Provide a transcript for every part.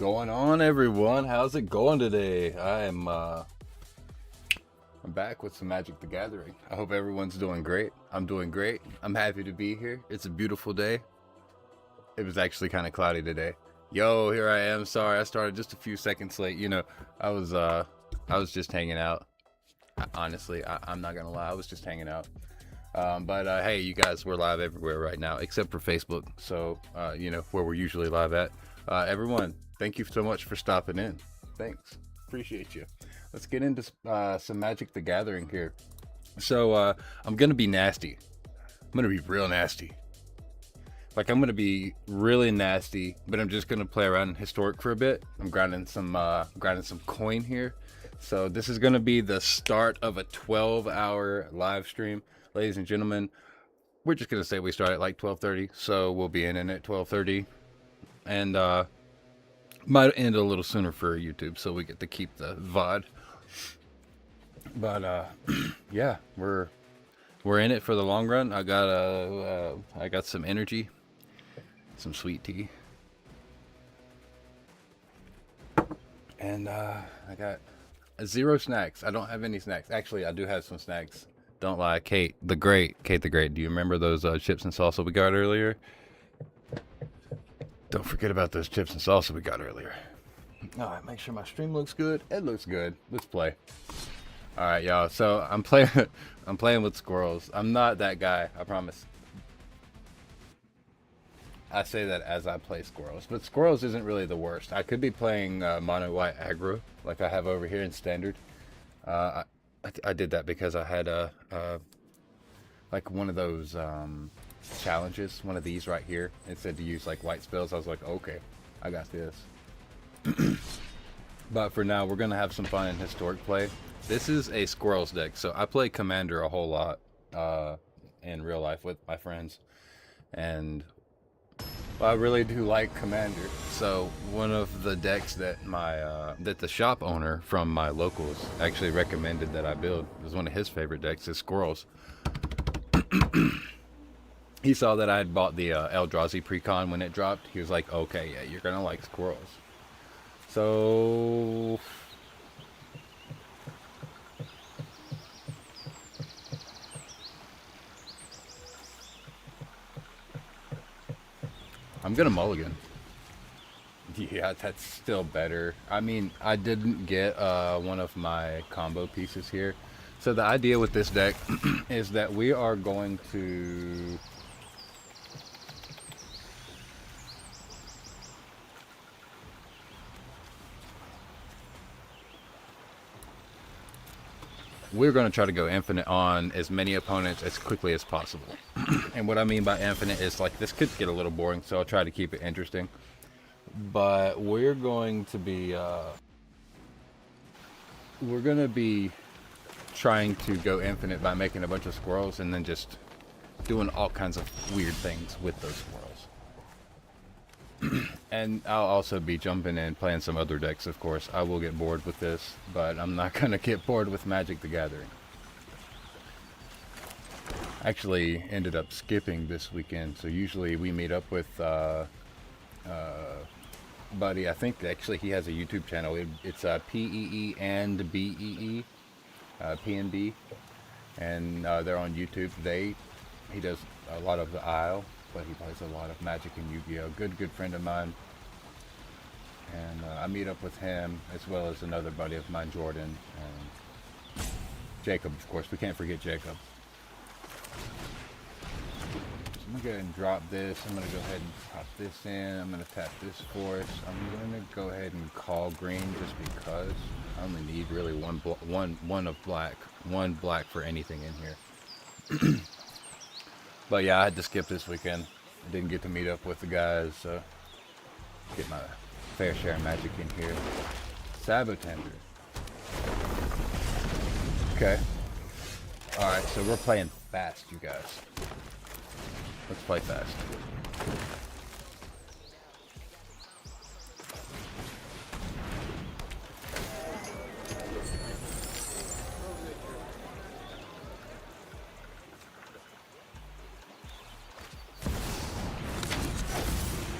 Going on, everyone? How's it going today? I'm back with some Magic the Gathering. I hope everyone's doing great. I'm doing great. I'm happy to be here. It's a beautiful day. It was actually kind of cloudy today. Yo, here I am. Sorry, I started just a few seconds late. You know, I was just hanging out. Honestly, I'm not gonna lie. I was just hanging out. But hey, you guys, we're live everywhere right now, except for Facebook. So, you know, where we're usually live at. Everyone, thank you so much for stopping in. Thanks. Appreciate you. Let's get into some Magic the Gathering here. So, I'm going to be nasty. I'm going to be real nasty. Like, I'm going to be really nasty, but I'm just going to play around in Historic for a bit. I'm grinding some coin here. So, this is going to be the start of a 12-hour live stream. Ladies and gentlemen, we're just going to say we start at like 12:30. So, we'll be in at 12:30. And might end a little sooner for YouTube, so we get to keep the VOD. But yeah, we're in it for the long run. I got some energy, some sweet tea, and I got 0 snacks. I don't have any snacks. Actually, I do have some snacks. Don't lie, Kate the Great. Do you remember those chips and salsa we got earlier? Don't forget about those chips and salsa we got earlier. All right, make sure my stream looks good. It looks good. Let's play. All right, y'all. So I'm playing with Squirrels. I'm not that guy, I promise. I say that as I play Squirrels, but Squirrels isn't really the worst. I could be playing mono white aggro like I have over here in standard. I did that because I had like one of those challenges, one of these right here. It said to use like white spells. I was like, okay, I got this. But for now, we're gonna have some fun in Historic play. This is a Squirrels deck, so I play Commander a whole lot in real life with my friends, and I really do like Commander. So one of the decks that that the shop owner from my locals actually recommended that I build, was one of his favorite decks, is Squirrels. He saw that I had bought the Eldrazi Precon when it dropped. He was like, okay, yeah, you're gonna like Squirrels. So I'm gonna mulligan. Yeah, that's still better. I mean, I didn't get one of my combo pieces here. So the idea with this deck is that we are going to try to go infinite on as many opponents as quickly as possible. And what I mean by infinite is like this could get a little boring, so I'll try to keep it interesting. But we're going to be trying to go infinite by making a bunch of squirrels and then just doing all kinds of weird things with those squirrels. And I'll also be jumping in playing some other decks, of course. I will get bored with this, but I'm not gonna get bored with Magic the Gathering. Actually ended up skipping this weekend, so usually we meet up with buddy. I think actually he has a YouTube channel. It's PEE and BEE, PNB, and they're on YouTube. He does a lot of the Isle, but he plays a lot of Magic and Yu-Gi-Oh. Good friend of mine. And I meet up with him as well as another buddy of mine, Jordan, and Jacob, of course. We can't forget Jacob. So I'm gonna go ahead and drop this. I'm gonna go ahead and pop this in. I'm gonna tap this force. I'm gonna go ahead and call green just because I only need really one of black, one black for anything in here. But yeah, I had to skip this weekend. I didn't get to meet up with the guys, so get my fair share of Magic in here. Sabotender. Okay. Alright, so we're playing fast, you guys. Let's play fast.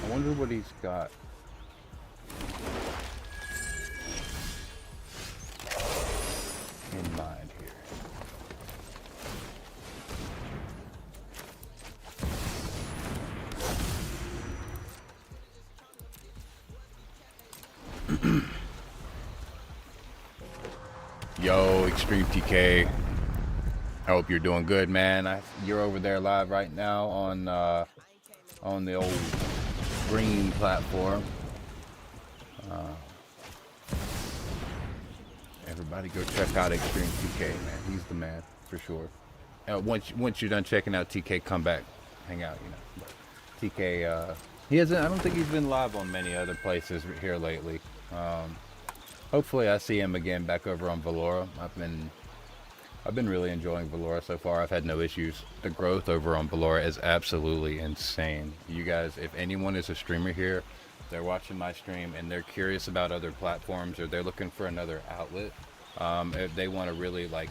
I wonder what he's got. Extreme TK. I hope you're doing good, man. You're over there live right now on the old green platform. Everybody go check out Extreme TK, man. He's the man for sure. Once you're done checking out TK, come back, hang out, you know. But TK, he hasn't. I don't think he's been live on many other places here lately. Hopefully, I see him again back over on Velora. I've been really enjoying Velora so far. I've had no issues. The growth over on Velora is absolutely insane. You guys, if anyone is a streamer here, they're watching my stream and they're curious about other platforms or they're looking for another outlet, if they want to really like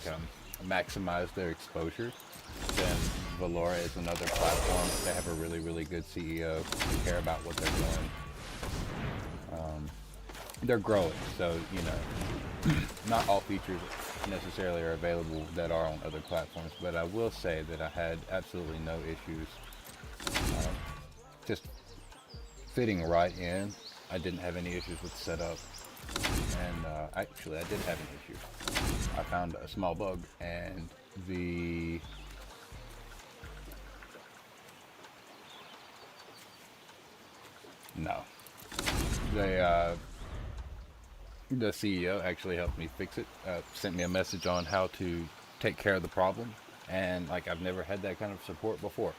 maximize their exposure, then Velora is another platform. They have a really, really good CEO. They care about what they're doing. They're growing, so you know, not all features necessarily are available that are on other platforms, but I will say that I had absolutely no issues just fitting right in. I didn't have any issues with setup, and actually I did have an issue. I found a small bug, and the CEO actually helped me fix it, sent me a message on how to take care of the problem, and like I've never had that kind of support before,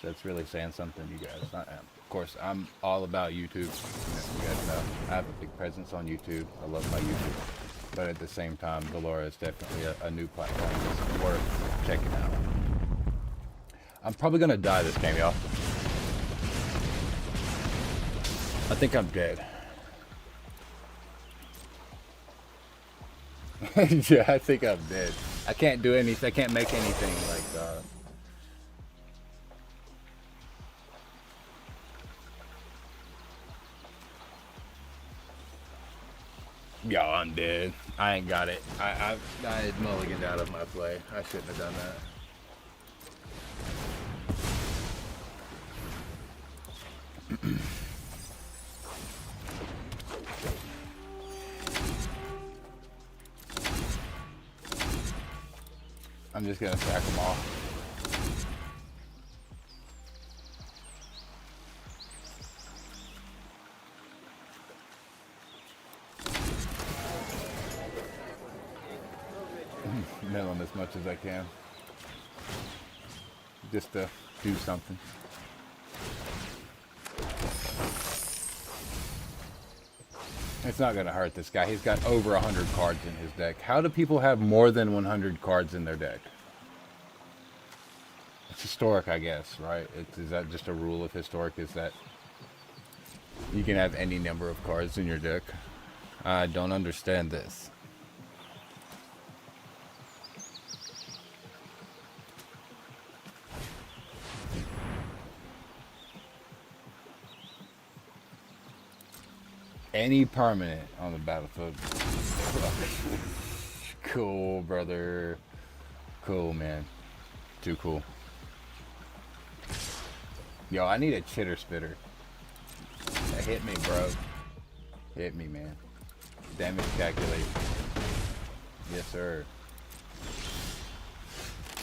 so it's really saying something, you guys. Of course, I'm all about YouTube. You guys know I have a big presence on YouTube. I love my YouTube, but at the same time, Velora is definitely a new platform that's worth checking out. I'm probably gonna die this game, y'all. I think I'm dead. Yeah, I think I'm dead. I can't do anything. I can't make anything like yo, I'm dead. I ain't got it. I mulliganed out of my play. I shouldn't have done that. I'm just gonna sack them all. Mill them as much as I can, just to do something. It's not gonna hurt this guy. He's got over 100 cards in his deck. How do people have more than 100 cards in their deck? It's historic, I guess, right? Is that just a rule of historic? Is that you can have any number of cards in your deck? I don't understand this. Any permanent on the battlefield. Cool, brother. Cool, man. Too cool. Yo, I need a chitter spitter. Hit me, bro. Hit me, man. Damage calculation. Yes, sir.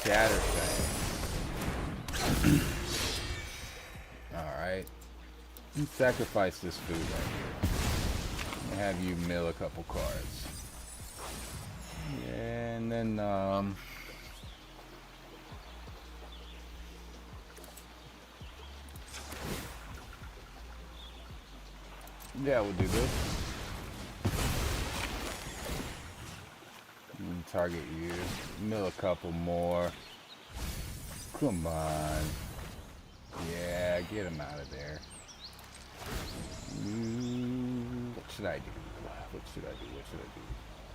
Shatter thing. Alright. Sacrifice this food right here. Have you mill a couple cards, and then yeah, we'll do this. Target you, mill a couple more. Come on, yeah, get him out of there. What should I do? What should I do? What should I do?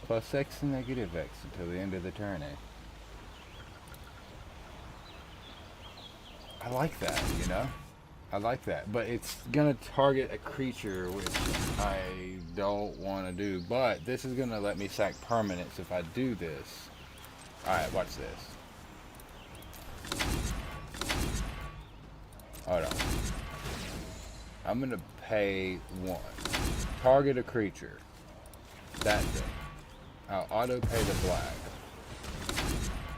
Plus X and negative X until the end of the turn, eh? I like that, you know? I like that. But it's gonna target a creature, which I don't want to do. But this is gonna let me sack permanents if I do this. Alright, watch this. Hold on. I'm gonna pay 1. Target a creature. That thing. I'll auto pay the black.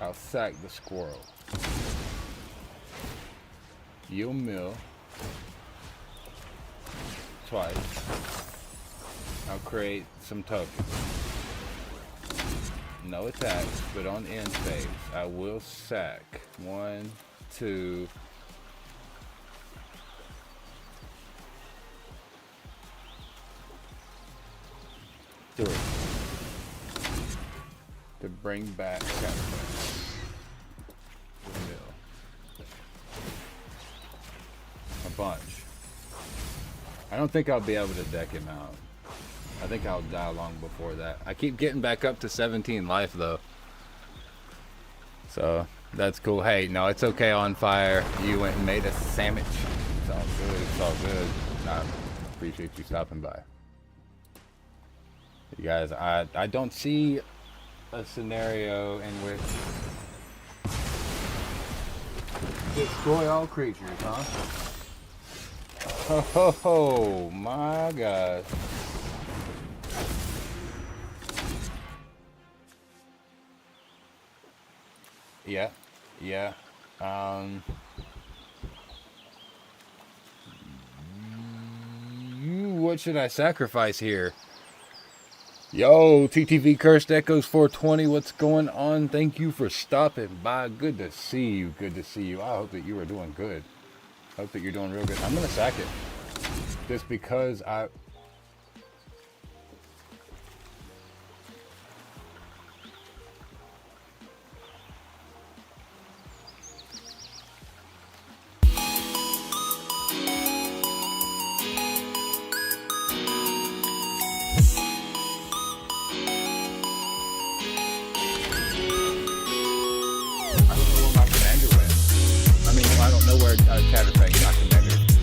I'll sack the squirrel. You'll mill twice. I'll create some tokens. No attacks, but on end phase, I will sack 1, 2, 3 to bring back Catapult. A bunch. I don't think I'll be able to deck him out. I think I'll die long before that. I keep getting back up to 17 life though. So that's cool. Hey, no, it's okay on fire. You went and made a sandwich. It's all good. It's all good. I appreciate you stopping by. You guys, I don't see a scenario in which destroy all creatures, huh? Oh my God. Yeah, yeah. What should I sacrifice here? Yo, TTV Cursed Echoes 420, what's going on? Thank you for stopping by. Good to see you. Good to see you. I hope that you are doing good. I hope that you're doing real good. I'm gonna sack it. Just because I...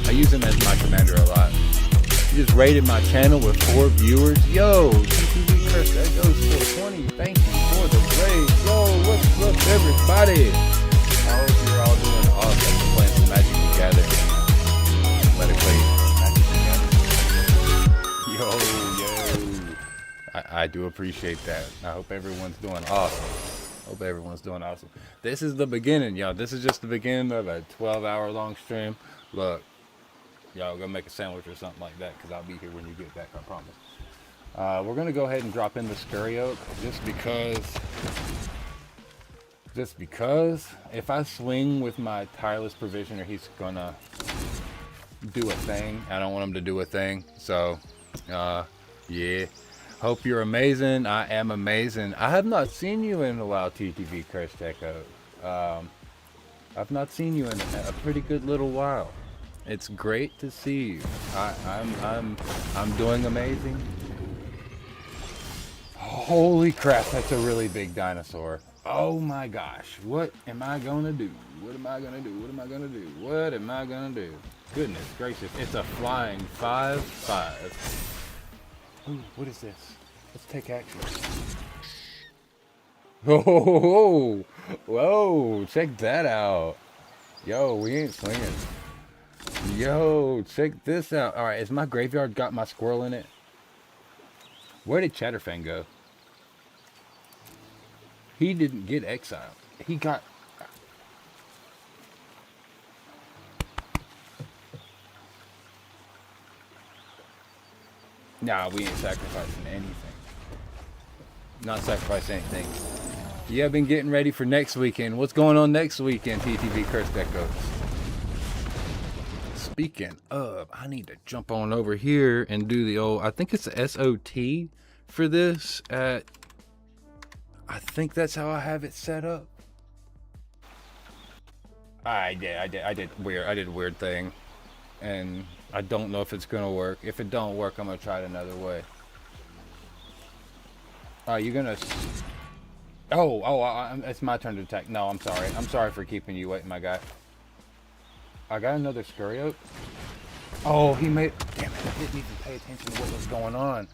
I use him as my commander a lot. He just rated my channel with 4 viewers. Yo, TTV Cursed Echoes 420, thank you for the raid. Yo, what's up, everybody? I hope you're all doing awesome. Playing some Magic the Gathering. Let it play Magic the Gathering. Yo. I do appreciate that. I hope everyone's doing awesome. Hope everyone's doing awesome. This is the beginning, y'all. This is just the beginning of a 12-hour-long stream. Look, y'all go make a sandwich or something like that, because I'll be here when you get back, I promise. We're going to go ahead and drop in the Scurry Oak, just because if I swing with my Tireless Provisioner, he's going to do a thing. I don't want him to do a thing. So, yeah. Hope you're amazing. I am amazing. I have not seen you in a while, TTV Cursed Echo. I've not seen you in a pretty good little while. It's great to see you. I'm doing amazing. Holy crap, that's a really big dinosaur. Oh my gosh, what am I gonna do? What am I gonna do? What am I gonna do? What am I gonna do? Goodness gracious, it's a flying 5/5. Ooh, what is this? Let's take action. Oh, whoa, check that out. Yo, we ain't swinging. Yo, check this out. All right, has my graveyard got my squirrel in it? Where did Chatterfang go? He didn't get exiled. He got... Nah, we ain't sacrificing anything. Not sacrificing anything. Yeah, I've been getting ready for next weekend. What's going on next weekend, TTV Cursed Echoes? Speaking of, I need to jump on over here and do the old... I think it's the SOT for this at... I think that's how I have it set up. I did a weird thing. And I don't know if it's gonna work. If it don't work, I'm gonna try it another way. You're gonna... it's my turn to attack. No, I'm sorry. I'm sorry for keeping you waiting, my guy. I got another Scurry Oak. Oh, he made... Damn it, I didn't even pay attention to what was going on.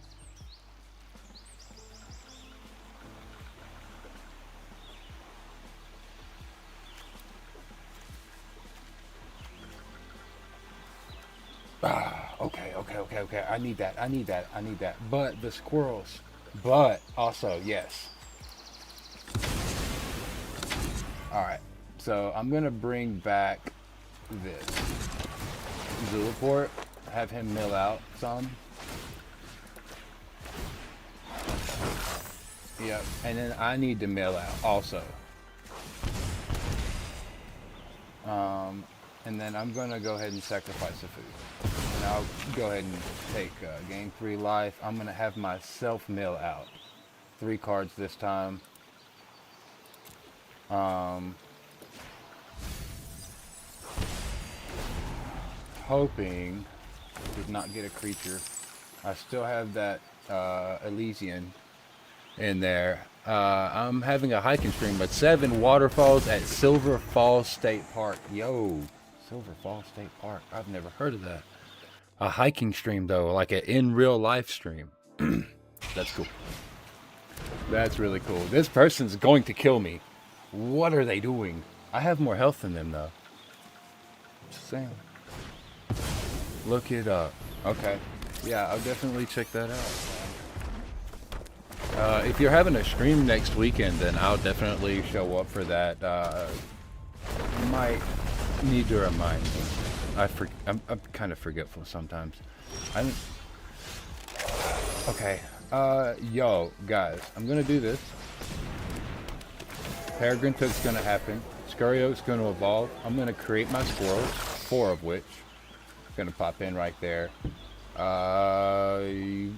Okay. I need that. But the squirrels. But also, yes. All right, so I'm gonna bring back this Zulaport, have him mill out some. Yep, and then I need to mill out also. And then I'm gonna go ahead and sacrifice the food. And I'll go ahead and take gain 3 life. I'm gonna have myself mill out 3 cards this time. Hoping to not get a creature. I still have that Elysian in there. I'm having a hiking stream, but 7 waterfalls at Silver Falls State Park. Yo, Silver Falls State Park. I've never heard of that. A hiking stream though, like an in real life stream. That's cool. That's really cool. This person's going to kill me. What are they doing? I have more health than them though. Just saying. Look it up. Okay. Yeah, I'll definitely check that out. If you're having a stream next weekend, then I'll definitely show up for that. You might need to remind me. I'm kind of forgetful sometimes. Okay. Yo, guys, I'm gonna do this. Peregrine Took's gonna happen. Scurrio's gonna evolve. I'm gonna create my squirrels, 4 of which gonna pop in right there. I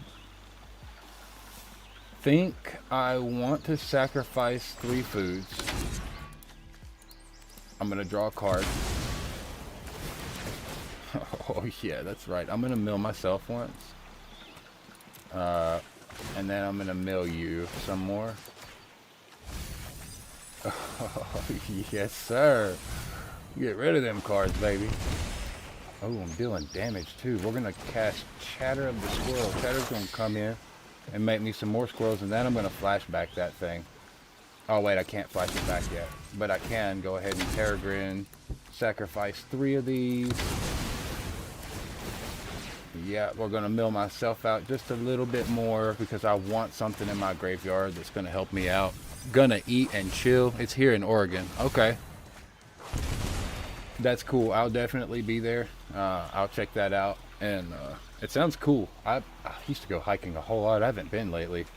think I want to sacrifice 3 foods. I'm gonna draw a card. Oh yeah, that's right. I'm gonna mill myself once. And then I'm gonna mill you some more. Oh, yes sir. Get rid of them cards, baby. Oh, I'm dealing damage too. We're gonna cast Chatter of the Squirrel. Chatter's gonna come in and make me some more squirrels, and then I'm gonna flashback that thing. Oh wait, I can't flash it back yet, but I can go ahead and Peregrine, sacrifice 3 of these. Yeah, we're gonna mill myself out just a little bit more because I want something in my graveyard that's gonna help me out. Gonna eat and chill. It's here in Oregon. Okay. That's cool. I'll definitely be there. I'll check that out. And it sounds cool. I used to go hiking a whole lot. I haven't been lately.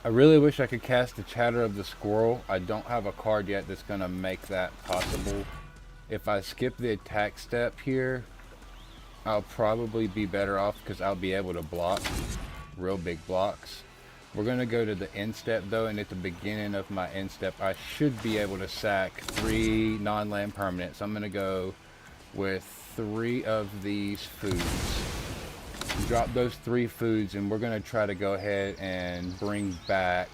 I really wish I could cast the Chatter of the Squirrel. I don't have a card yet that's going to make that possible. If I skip the attack step here, I'll probably be better off because I'll be able to block real big blocks. We're going to go to the end step though, and at the beginning of my end step I should be able to sack 3 non-land permanents. I'm going to go with 3 of these foods. Drop those 3 foods, and we're going to try to go ahead and bring back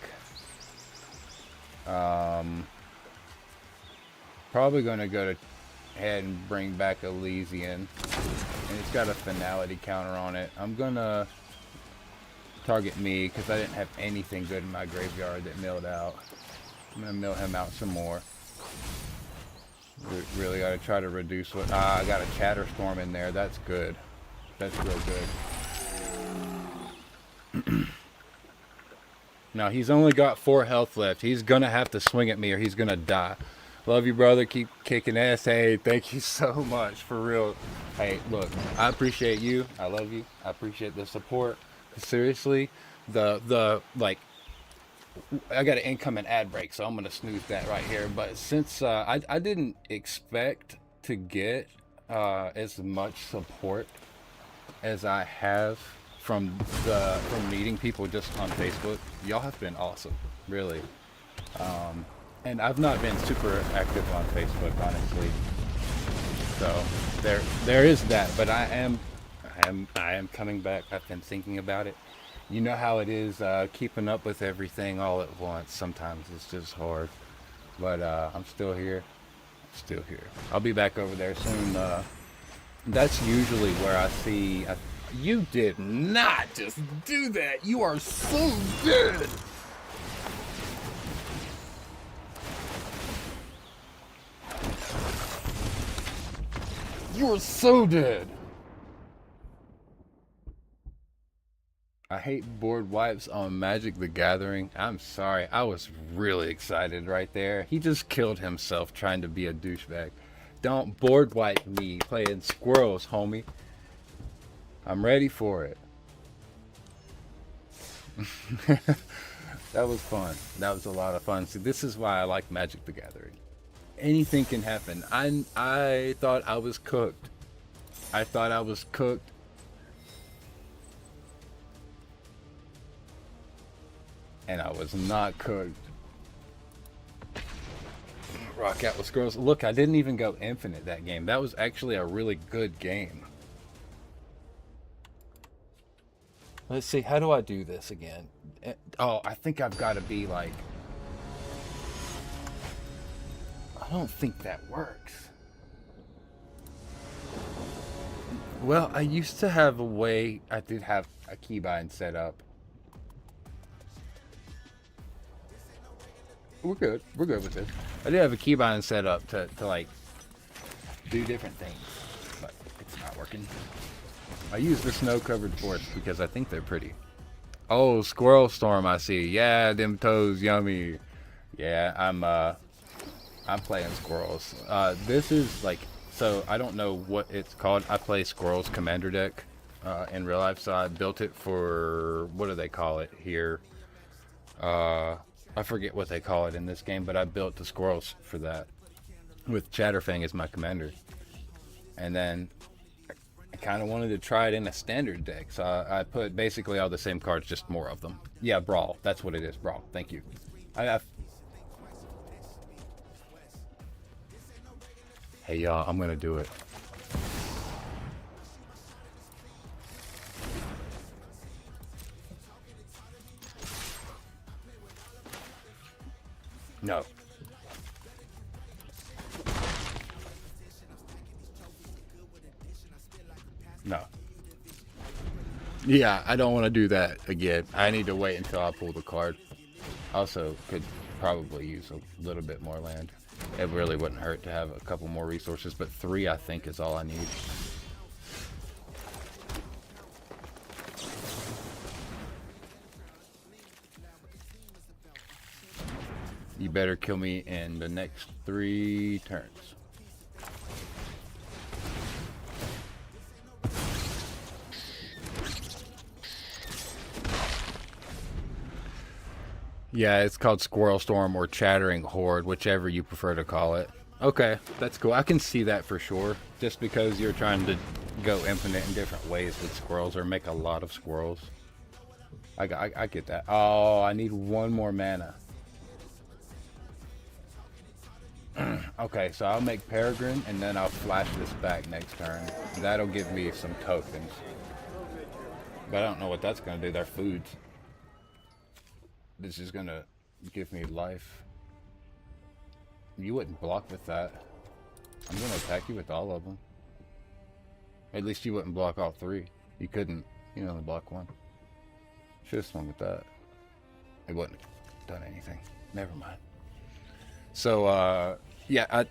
probably going to go ahead and bring back Elysian, and it's got a finality counter on it. I'm going to target me because I didn't have anything good in my graveyard that milled out. I'm gonna mill him out some more. Really gotta try to reduce what I got a Chatter Storm in there. That's good. That's real good. Now he's only got 4 health left. He's gonna have to swing at me or he's gonna die. Love you, brother. Keep kicking ass. Hey, thank you so much, for real. Hey, look, I appreciate you. I love you. I appreciate the support. Seriously, the like, I got an incoming ad break, so I'm gonna snooze that right here. But since I didn't expect to get as much support as I have from meeting people just on Facebook, y'all have been awesome, really. And I've not been super active on Facebook, honestly. So there is that, but I am coming back. I've been thinking about it. You know how it is, keeping up with everything all at once. Sometimes it's just hard. But I'm still here. Still here. I'll be back over there soon. That's usually where I see... You did not just do that. You are so good. You are so dead. I I hate board wipes on Magic the Gathering. I'm sorry. I was really excited right there. He just killed himself trying to be a douchebag. Don't board wipe me playing Squirrels, homie. I'm ready for it. That was fun. That was a lot of fun. See, this is why I like Magic the Gathering. Anything can happen. I thought I was cooked. I thought I was cooked. And I was not cooked. Rock out with Squirrels. Look, I didn't even go infinite that game. That was actually a really good game. Let's see, how do I do this again? Oh, I think I've got to be like... I don't think that works. Well, I used to have a way... I did have a keybind set up. We're good. We're good with this. I did have a keybind set up to like do different things, but it's not working. I use the snow-covered forest because I think they're pretty. Oh, Squirrel Storm! I see. Yeah, them toes, yummy. Yeah, I'm playing Squirrels. This is like, so I don't know what it's called. I play Squirrels Commander deck in real life, so I built it for, what do they call it here? I forget what they call it in this game, but I built the Squirrels for that with Chatterfang as my commander. And then I kind of wanted to try it in a standard deck, so I put basically all the same cards, just more of them. Yeah, Brawl. That's what it is, Brawl. Thank you. Hey, y'all, I'm going to do it. No. No. Yeah, I don't want to do that again. I need to wait until I pull the card. Also, could probably use a little bit more land. It really wouldn't hurt to have a couple more resources, but 3 I think is all I need. You better kill me in the next 3 turns. Yeah, it's called Squirrel Storm or Chattering Horde, whichever you prefer to call it. Okay, that's cool. I can see that for sure. Just because you're trying to go infinite in different ways with squirrels or make a lot of squirrels. I get that. Oh, I need 1 more mana. Okay, so I'll make Peregrine and then I'll flash this back next turn. That'll give me some tokens. But I don't know what that's going to do. They're foods. This is going to give me life. You wouldn't block with that. I'm going to attack you with all of them. At least you wouldn't block all 3. You couldn't. You only block 1. Should have swung with that. It wouldn't have done anything. Never mind. So, yeah,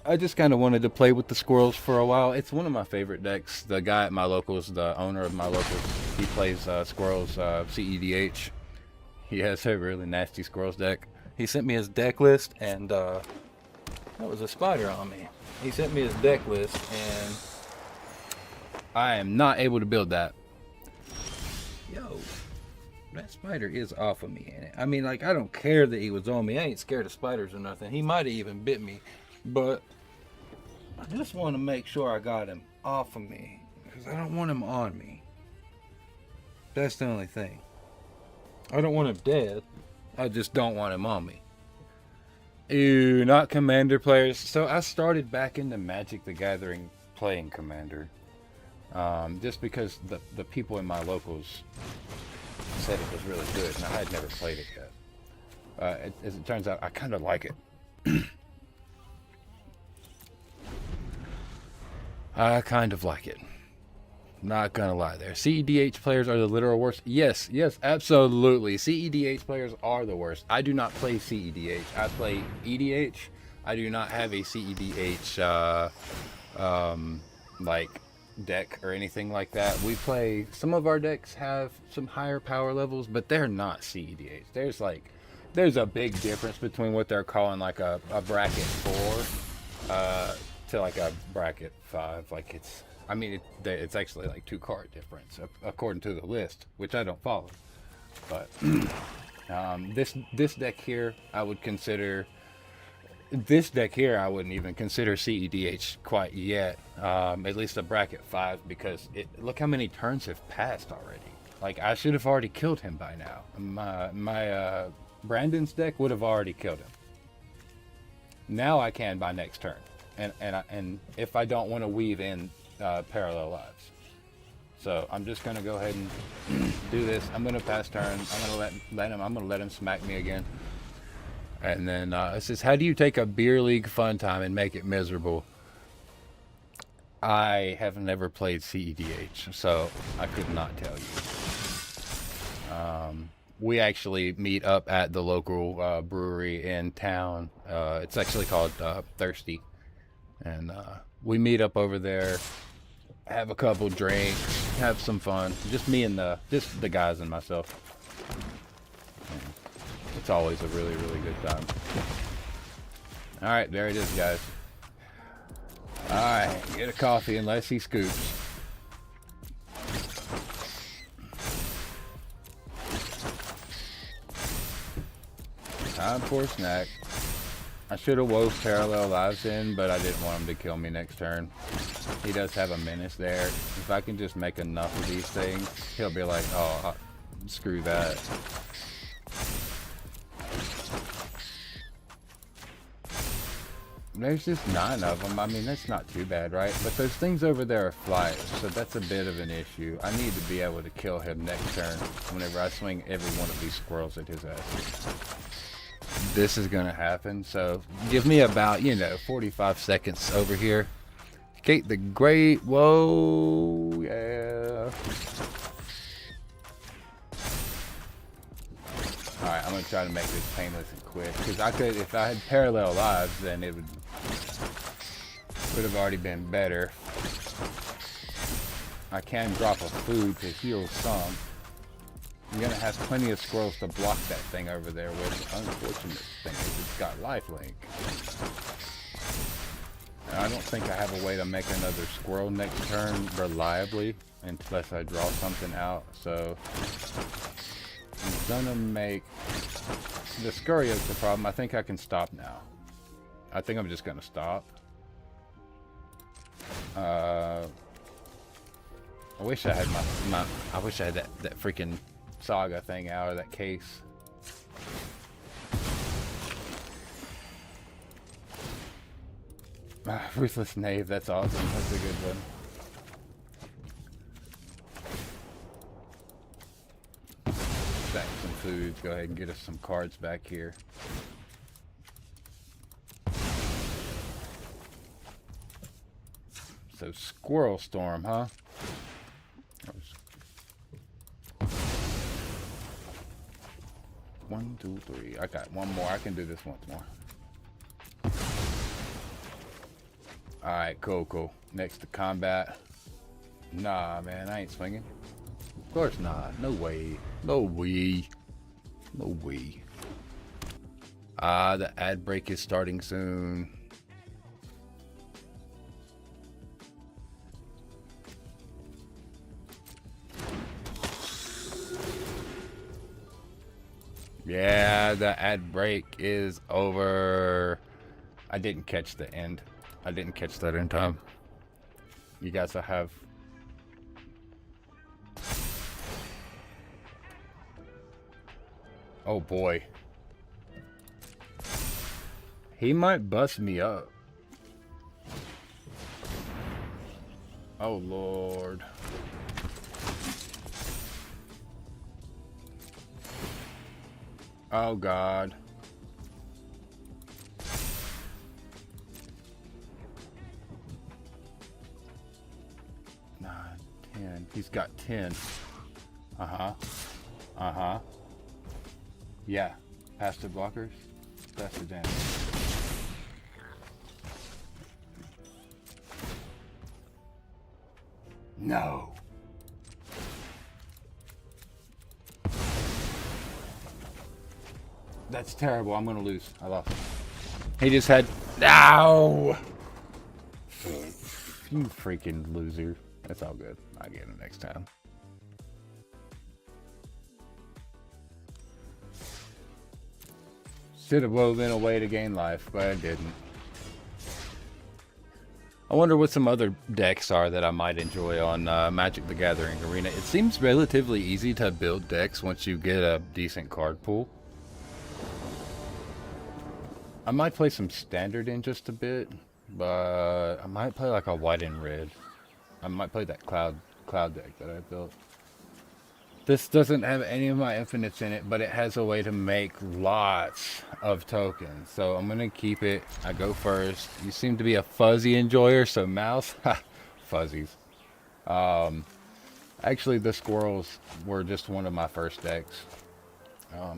I just kind of wanted to play with the squirrels for a while. It's one of my favorite decks. The guy at my locals, the owner of my locals, he plays Squirrels CEDH. He has a really nasty squirrels deck. He sent me his deck list, and that was a spider on me. He sent me his deck list, and I am not able to build that. Yo, that spider is off of me. I mean, like, I don't care that he was on me. I ain't scared of spiders or nothing. He might have even bit me, but I just want to make sure I got him off of me, because I don't want him on me. That's the only thing. I don't want him dead. I just don't want him on me. Ew, not Commander players. So I started back into Magic the Gathering playing Commander. Just because the people in my locals said it was really good, and I had never played it yet. As it turns out, I kind of like it. I kind of like it. Not gonna lie there. CEDH players are the literal worst. Yes, absolutely. CEDH players are the worst. I do not play CEDH. I play EDH. I do not have a CEDH, like, deck or anything like that. We play, some of our decks have some higher power levels, but they're not CEDH. There's a big difference between what they're calling like a bracket 4 to like a bracket 5. Like it's actually like 2 card difference according to the list, which I don't follow. But this deck here, I would consider. This deck here, I wouldn't even consider CEDH quite yet. At least a bracket 5, because look how many turns have passed already. Like, I should have already killed him by now. My Brandon's deck would have already killed him. Now I can by next turn, and if I don't want to weave in parallel lives. So I'm just gonna go ahead and do this. I'm gonna pass turn. I'm gonna let him smack me again. And then it says, how do you take a beer league fun time and make it miserable? I have never played CEDH, so I could not tell you. We actually meet up at the local brewery in town. It's actually called Thirsty. And we meet up over there, have a couple drinks, have some fun. Just me and the guys and myself. It's always a really, really good time. Alright, there it is, guys. Alright, get a coffee unless he scoops. Time for a snack. I should have wove parallel lives in, but I didn't want him to kill me next turn. He does have a menace there. If I can just make enough of these things, he'll be like, oh, screw that. There's just 9 of them. I mean, that's not too bad, right? But those things over there are flyers, so that's a bit of an issue. I need to be able to kill him next turn whenever I swing every one of these squirrels at his ass. This is going to happen, so give me about, 45 seconds over here. Kate the Great, whoa, yeah. Alright, I'm going to try to make this painless and quick, because I could, if I had parallel lives, then it would have already been better. I can drop a food to heal some. I'm going to have plenty of squirrels to block that thing over there with. The unfortunate thing is it's got lifelink. And I don't think I have a way to make another squirrel next turn reliably unless I draw something out, so I'm gonna make the Squirrel's the problem. I think I can stop now. I think I'm just gonna stop. I wish I had I wish I had that freaking saga thing out of that case. Ruthless Knave, that's awesome. That's a good one. Stack some foods. Go ahead and get us some cards back here. So Squirrel Storm, huh? 1, 2, 3. I got one more. I can do this once more. Alright, cool. Next to combat. Nah, man, I ain't swinging. Of course not. No way. No way. The ad break is starting soon. Yeah, the ad break is over. I didn't catch the end. I didn't catch that in time. You guys will have... Oh boy. He might bust me up. Oh Lord. Oh God. 9, 10. He's got 10. Yeah. Past the blockers. That's the damage. No. That's terrible. I'm gonna lose. I lost. He just had. Ow! You freaking loser. That's all good. I'll get him next time. Should have woven a way to gain life, but I didn't. I wonder what some other decks are that I might enjoy on Magic the Gathering Arena. It seems relatively easy to build decks once you get a decent card pool. I might play some standard in just a bit, but I might play like a white and red. I might play that cloud deck that I built. This doesn't have any of my infinites in it, but it has a way to make lots of tokens. So I'm gonna keep it. I go first. You seem to be a fuzzy enjoyer, so mouse. Fuzzies. Actually, the squirrels were just one of my first decks.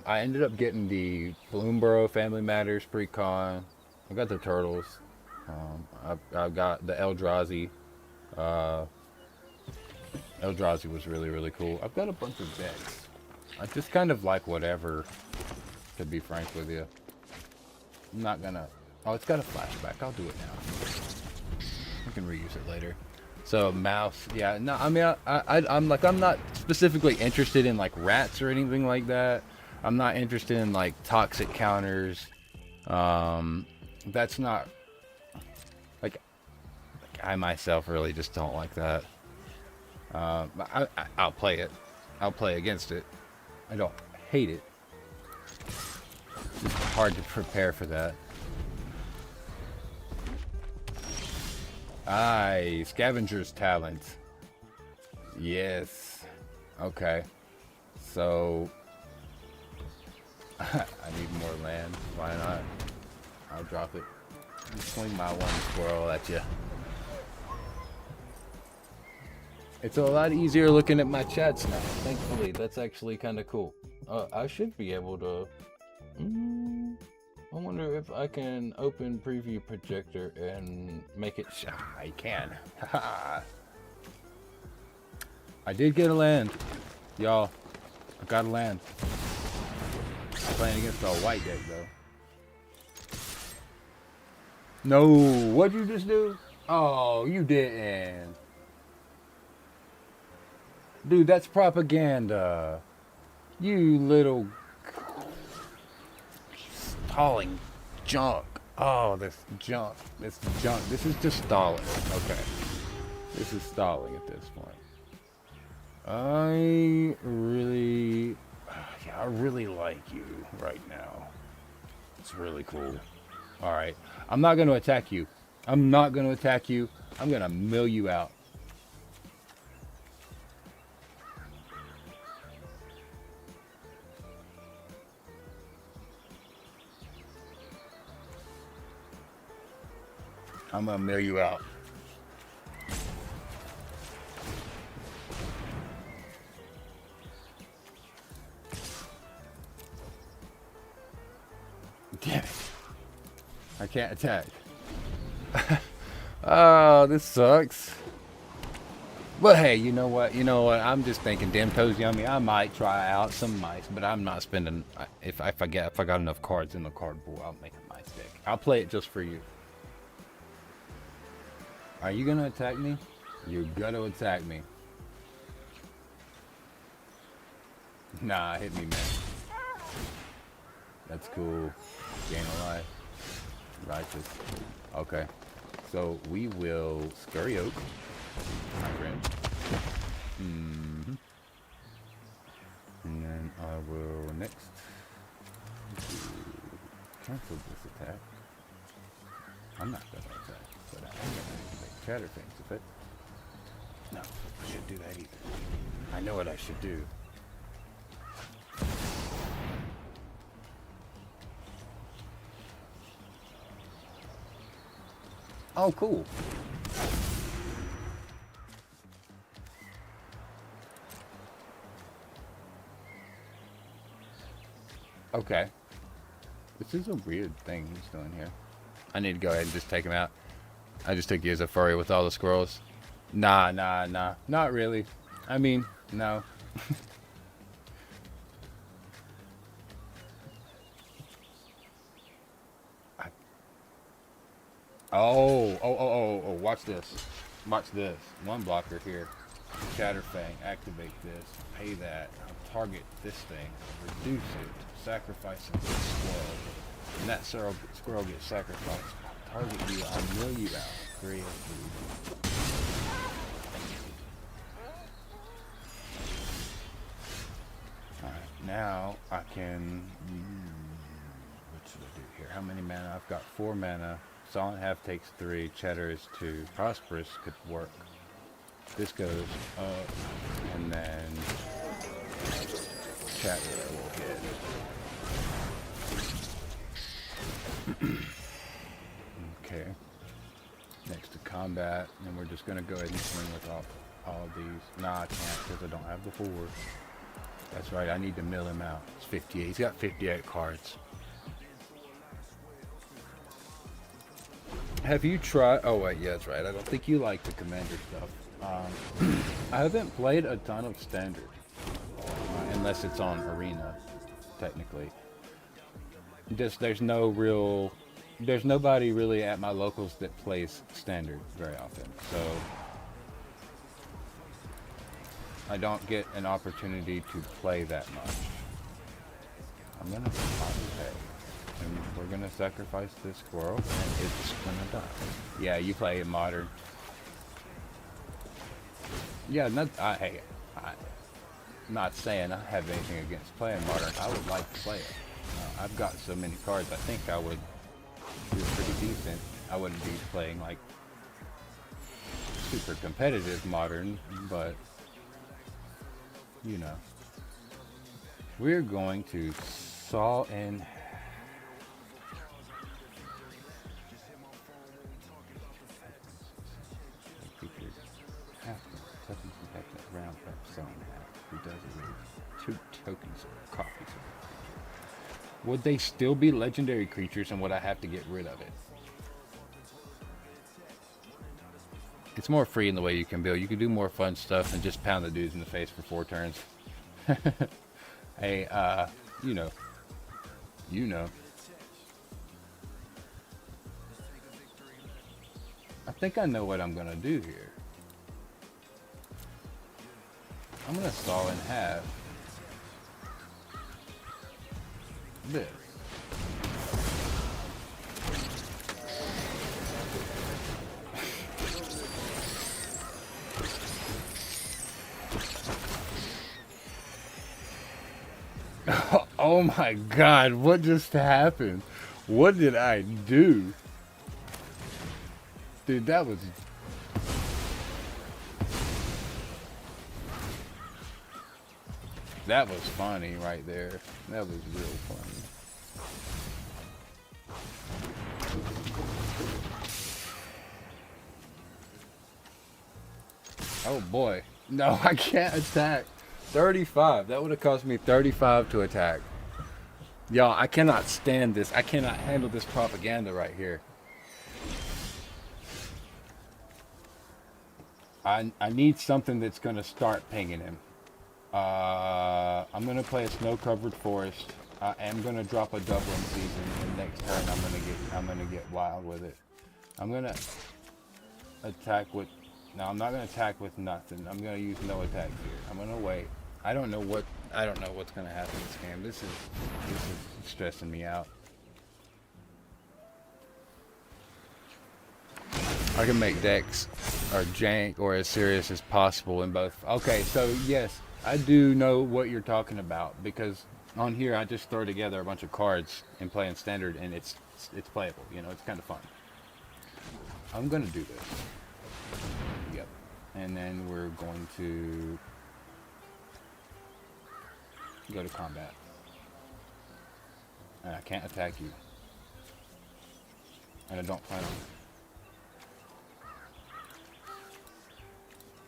I ended up getting the Bloomborough Family Matters pre-con. I got the turtles. I've got the Eldrazi. Eldrazi was really, really cool. I've got a bunch of decks. I just kind of like whatever, to be frank with you. I'm not gonna... Oh, it's got a flashback. I'll do it now. I can reuse it later. So, mouse. Yeah, no, I mean, I'm not specifically interested in, like, rats or anything like that. I'm not interested in, like, toxic counters. That's not... Like, I myself really just don't like that. I'll play it. I'll play against it. I don't hate it. It's hard to prepare for that. Aye, Scavenger's Talent. Yes. Okay. So... I need more land. Why not? I'll drop it. Swing my one squirrel at you. It's a lot easier looking at my chats now, thankfully. That's actually kind of cool. I should be able to... I wonder if I can open Preview Projector and make it... I can. I did get a land. Y'all, I got a land. I'm playing against a white deck, though. No, what'd you just do? Oh, you didn't. Dude, that's propaganda. You little stalling junk. Oh, this junk. This junk. This is just stalling. Okay. This is stalling at this point. I really like you right now. It's really cool. Alright. I'm not going to attack you. I'm not going to attack you. I'm going to mill you out. I'm gonna mill you out. Damn it. I can't attack. Oh, this sucks. But hey, you know what? You know what? I'm just thinking, damn toes yummy. I might try out some mice, but I'm not spending. If I got enough cards in the card pool, I'll make a mice deck. I'll play it just for you. Are you gonna attack me? You're gonna attack me. Nah, hit me, man. That's cool. Gain a life. Righteous. Okay. So we will scurry oak, my friend. And then I will next cancel this attack. I'm not gonna attack, but I'm gonna make chatter things if it. No, I shouldn't do that either. I know what I should do. Oh, cool. Okay. This is a weird thing he's doing here. I need to go ahead and just take him out. I just took you as a furry with all the squirrels. Nah, not really. I mean, no. Oh, watch this. Watch this. One blocker here. Shatterfang, activate this. Pay that. I'll target this thing. Reduce it. Sacrificing this squirrel. And that squirrel gets sacrificed. I'll target you. I'll mill you out. 3 and 3. Alright, now I can... what should I do here? How many mana? I've got 4 mana. Solid half takes 3. Cheddar is 2. Prosperous could work. This goes up, and then Chat will get. Okay. Next to combat, and we're just gonna go ahead and swing with all of these. Nah, I can't because I don't have the 4. That's right, I need to mill him out. It's 58. He's got 58 cards. Have you tried? Oh wait, yeah, that's right. I don't think you like the commander stuff. I haven't played a ton of standard, unless it's on arena, technically. Just there's nobody really at my locals that plays standard very often, so I don't get an opportunity to play that much. I'm gonna pay, and we're gonna sacrifice this squirrel, and it's gonna die. Yeah, you play modern. Yeah, I'm not saying I have anything against playing modern. I would like to play it. I've got so many cards. I think I would do pretty decent. I wouldn't be playing like super competitive modern, but you know, we're going to saw in. Round up selling half. Who does it with 2 tokens of copies of the creature? Would they still be legendary creatures, and would I have to get rid of it? It's more free in the way you can build. You can do more fun stuff than just pound the dudes in the face for 4 turns. Hey, you know. I think I know what I'm gonna do here. I'm gonna stall in half this. Oh my God, what just happened? What did I do? Dude, that was... That was funny right there. That was real funny. Oh boy. No, I can't attack. 35. That would have cost me 35 to attack. Y'all, I cannot stand this. I cannot handle this propaganda right here. I need something that's going to start pinging him. I'm gonna play a snow-covered forest. I am gonna drop a Dublin season, and next turn I'm gonna get wild with it. I'm gonna attack with. No, I'm not gonna attack with nothing. I'm gonna use no attack here. I'm gonna wait. I don't know what's gonna happen this game. This is stressing me out. I can make decks or jank or as serious as possible in both. Okay, so yes. I do know what you're talking about, because on here I just throw together a bunch of cards and play in standard, and it's playable, you know, it's kind of fun. I'm gonna do this. Yep. And then we're going to go to combat. And I can't attack you. And I don't plan on it.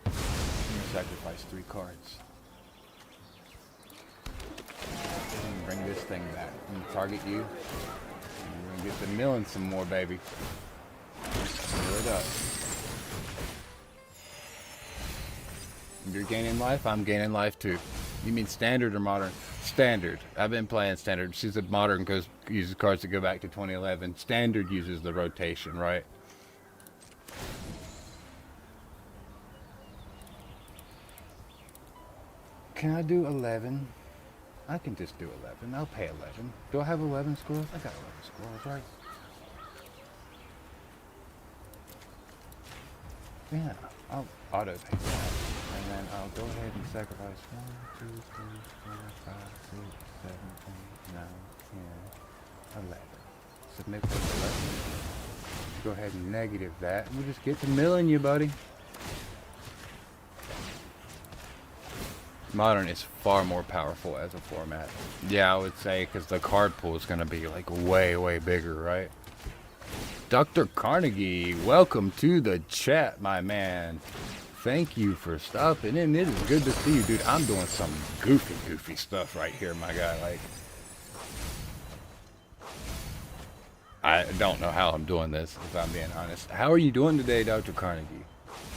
I'm gonna sacrifice 3 cards. Bring this thing back. I'm gonna target you. And we're gonna get the milling some more, baby. Fill it up. You're gaining life, I'm gaining life too. You mean standard or modern? Standard. I've been playing standard. She said modern uses cards that go back to 2011. Standard uses the rotation, right? Can I do 11? I can just do 11. I'll pay 11. Do I have 11 squirrels? I got 11 squirrels, right? Yeah, I'll auto pay that. And then I'll go ahead and sacrifice 1, 2, 3, 4, 5, 6, 7, 8, 9, 10, 11. Submit for 11. Go ahead and negative that. And we'll just get to milling you, buddy. Modern is far more powerful as a format. Yeah, I would say, because the card pool is going to be like way, way bigger, right? Dr. Carnegie, welcome to the chat, my man. Thank you for stopping in. It is good to see you, dude. I'm doing some goofy stuff right here, my guy. Like, I don't know how I'm doing this, if I'm being honest. How are you doing today, Dr. Carnegie?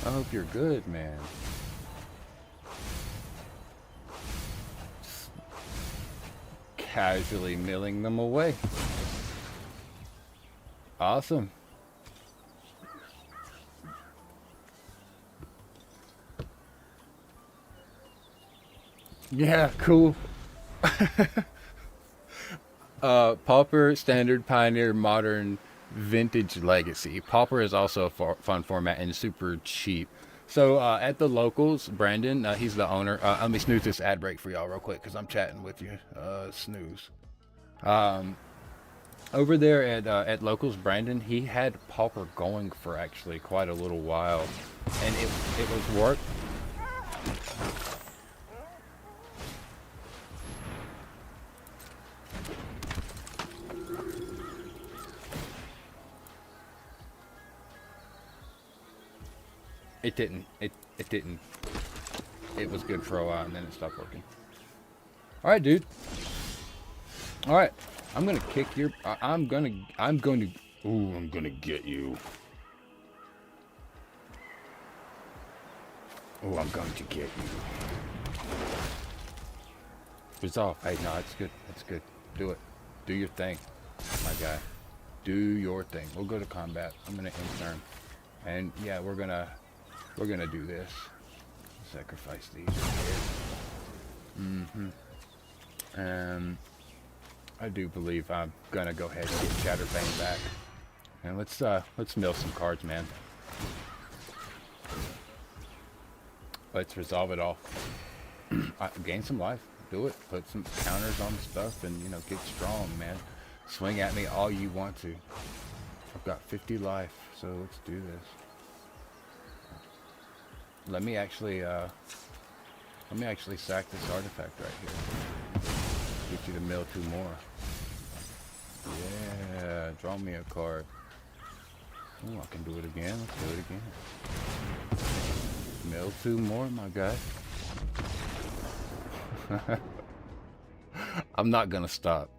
I hope you're good, man. Casually milling them away. Awesome. Yeah, cool. Pauper, Standard, Pioneer, Modern, Vintage, Legacy. Pauper is also a fun format and super cheap. So at the locals, Brandon, he's the owner. Let me snooze this ad break for y'all real quick because I'm chatting with you. Snooze. Over there at locals, Brandon, he had Pauper going for actually quite a little while, and it was work. It didn't. It didn't. It was good for a while and then it stopped working. All right, dude. All right. I'm gonna kick your. I'm gonna. Ooh, I'm gonna get you. Oh, I'm going to get you. Resolve. Hey, no, it's good. It's good. Do it. Do your thing, my guy. Do your thing. We'll go to combat. I'm gonna intern, and yeah, we're gonna do this. Sacrifice these. I do believe I'm gonna go ahead and get Chatterbane back, and let's mill some cards, man. Let's resolve it all. Gain some life. Do it. Put some counters on stuff, and you know, get strong, man. Swing at me all you want to. I've got 50 life, so let's do this. Let me actually sack this artifact right here. Get you to mill 2 more. Yeah, draw me a card. Oh, I can do it again. Let's do it again. Mill 2 more, my guy. I'm not gonna stop.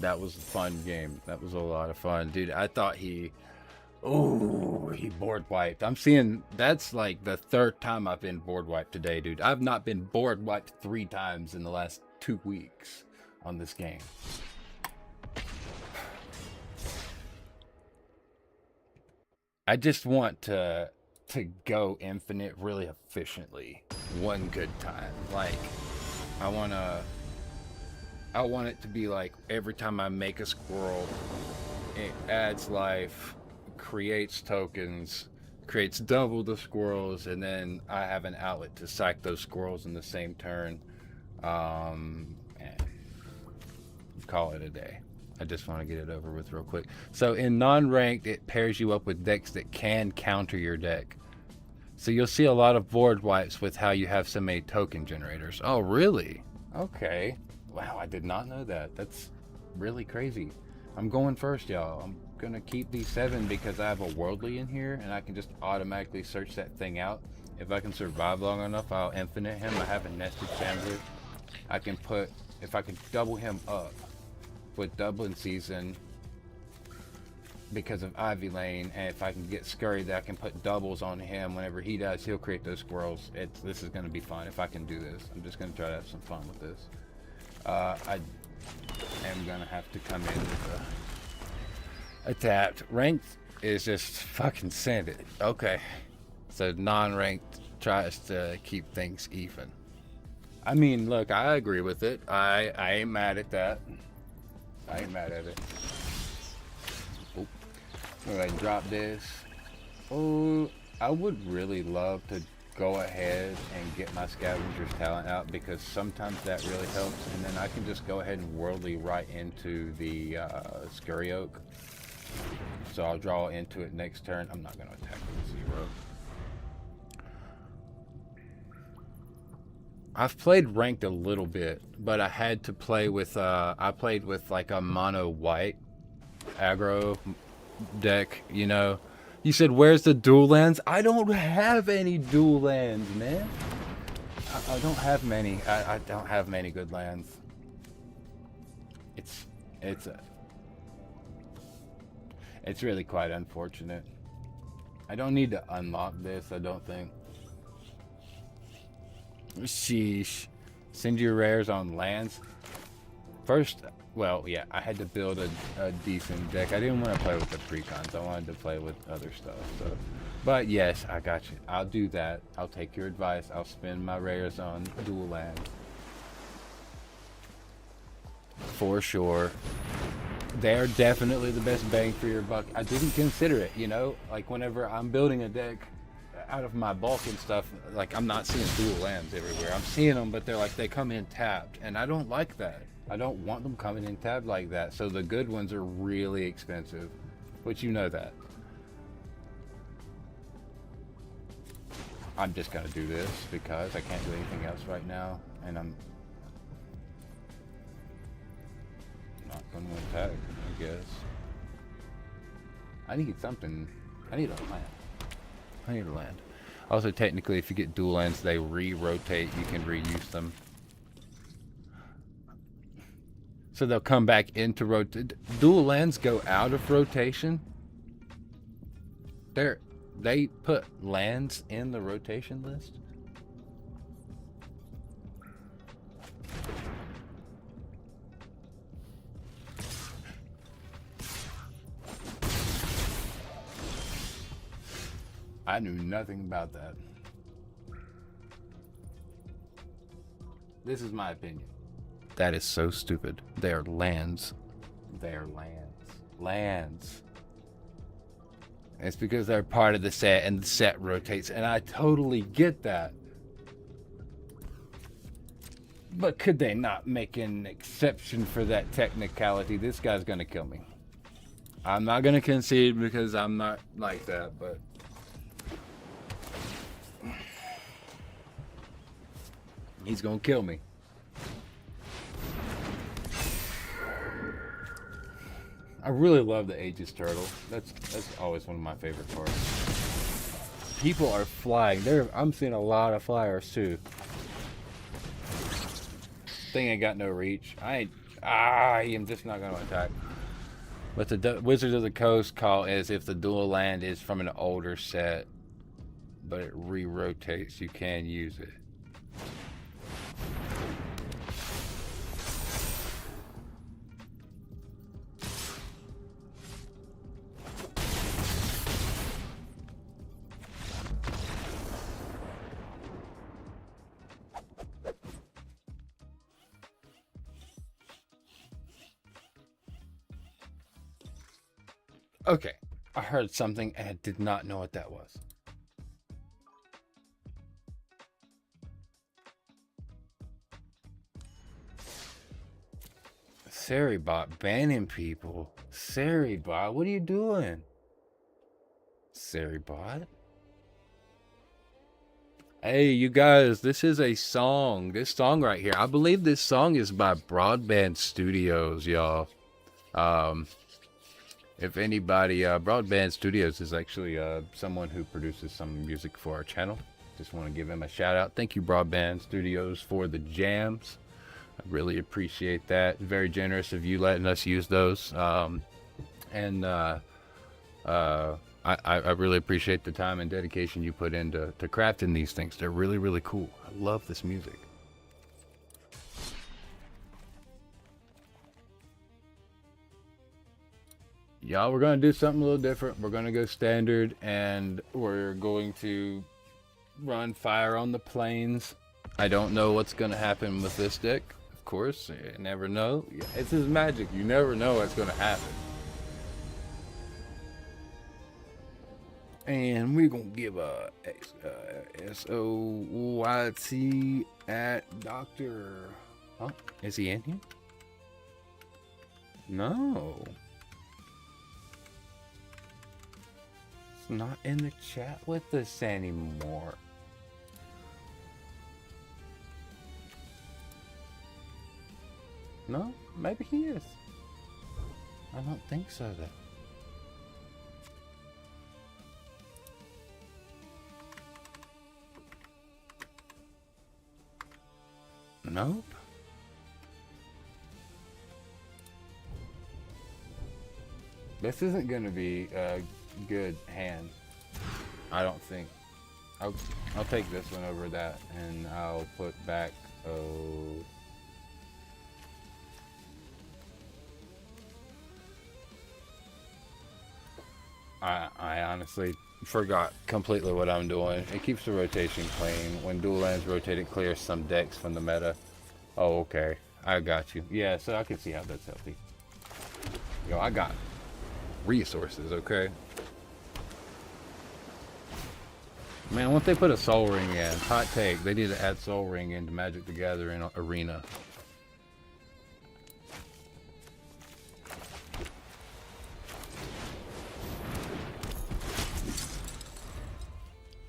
That was a fun game. That was a lot of fun, dude. I thought he board wiped. I'm seeing that's like the 3rd time I've been board wiped today, dude. I've not been board wiped 3 times in the last 2 weeks on this game. I just want to go infinite really efficiently one good time. Like, I want it to be like every time I make a squirrel, it adds life, creates tokens, creates double the squirrels, and then I have an outlet to sack those squirrels in the same turn, and call it a day. I just want to get it over with real quick. So in non-ranked, it pairs you up with decks that can counter your deck. So you'll see a lot of board wipes with how you have so many token generators. Oh, really? Okay. Wow, I did not know that. That's really crazy. I'm going first, y'all. I'm gonna keep these 7 because I have a worldly in here and I can just automatically search that thing out. If I can survive long enough, I'll infinite him. I have a nested family. I can put, if I can double him up, with Dublin season because of Ivy Lane, and if I can get Scurry that I can put doubles on him whenever he does, he'll create those squirrels. This is going to be fun if I can do this. I'm just going to try to have some fun with this. I am going to have to come in with a tapped. Ranked is just fucking send it. Okay. So non-ranked tries to keep things even. I mean, look, I agree with it. I ain't mad at that. I ain't mad at it. Oh, go ahead and drop this. Oh, I would really love to go ahead and get my scavenger's talent out, because sometimes that really helps, and then I can just go ahead and worldly right into the Scurry Oak. So I'll draw into it next turn. I'm not going to attack with 0. I've played ranked a little bit, but I had to play with, I played with like a mono white aggro deck, you know. You said, where's the dual lands? I don't have any dual lands, man. I don't have many. I don't have many good lands. It's really quite unfortunate. I don't need to unlock this, I don't think. Sheesh. Send your rares on lands. First, well, yeah, I had to build a decent deck. I didn't want to play with the precons. I wanted to play with other stuff. So, but yes, I got you. I'll do that. I'll take your advice. I'll spend my rares on dual lands. For sure. They're definitely the best bang for your buck. I didn't consider it, you know? Like, whenever I'm building a deck out of my bulk and stuff, like, I'm not seeing dual lands everywhere. I'm seeing them, but they're like, they come in tapped, and I don't like that. I don't want them coming in tabbed like that. So the good ones are really expensive, which you know that. I'm just gonna do this because I can't do anything else right now, and I'm not gonna attack, I guess. I need something. I need a land. Also, technically, if you get dual lands, they re-rotate. You can reuse them. So they'll come back into rotate. Dual lands go out of rotation. They put lands in the rotation list. I knew nothing about that. This is my opinion. That is so stupid. They are lands. They are lands. Lands. It's because they're part of the set and the set rotates, and I totally get that. But could they not make an exception for that technicality? This guy's gonna kill me. I'm not gonna concede because I'm not like that, but he's gonna kill me. I really love the Aegis Turtle. That's always one of my favorite cards. People are flying. I'm seeing a lot of flyers too. Thing ain't got no reach. I am just not gonna attack. But the Wizards of the Coast call is if the dual land is from an older set, but it re-rotates, you can use it. Okay, I heard something and I did not know what that was. Seribot banning people. Seribot, what are you doing? Seribot? Hey, you guys, this is a song. This song right here. I believe this song is by Broadband Studios, y'all. If anybody, Broadband Studios is actually someone who produces some music for our channel. Just want to give him a shout out. Thank you, Broadband Studios, for the jams. really appreciate that. Very generous of you letting us use those. I really appreciate the time and dedication you put into crafting these things. They're really, really cool. I love this music. Y'all, we're going to do something a little different. We're going to go standard, and we're going to run fire on the plains. I don't know what's going to happen with this deck. Of course, you never know. This is Magic. You never know what's going to happen. And we're going to give a SOYT at Dr. Oh, is he in here? No. It's not in the chat with us anymore. No, maybe he is. I don't think so though. Nope. This isn't gonna be a good hand, I don't think. I'll take this one over that, and I'll put back. Oh. I honestly forgot completely what I'm doing. It keeps the rotation clean. When dual lands rotate, it clears some decks from the meta. Oh, okay. I got you. Yeah, so I can see how that's healthy. Yo, I got resources, okay? Man, once they put a Soul Ring in, hot take, they need to add Soul Ring into Magic the Gathering Arena.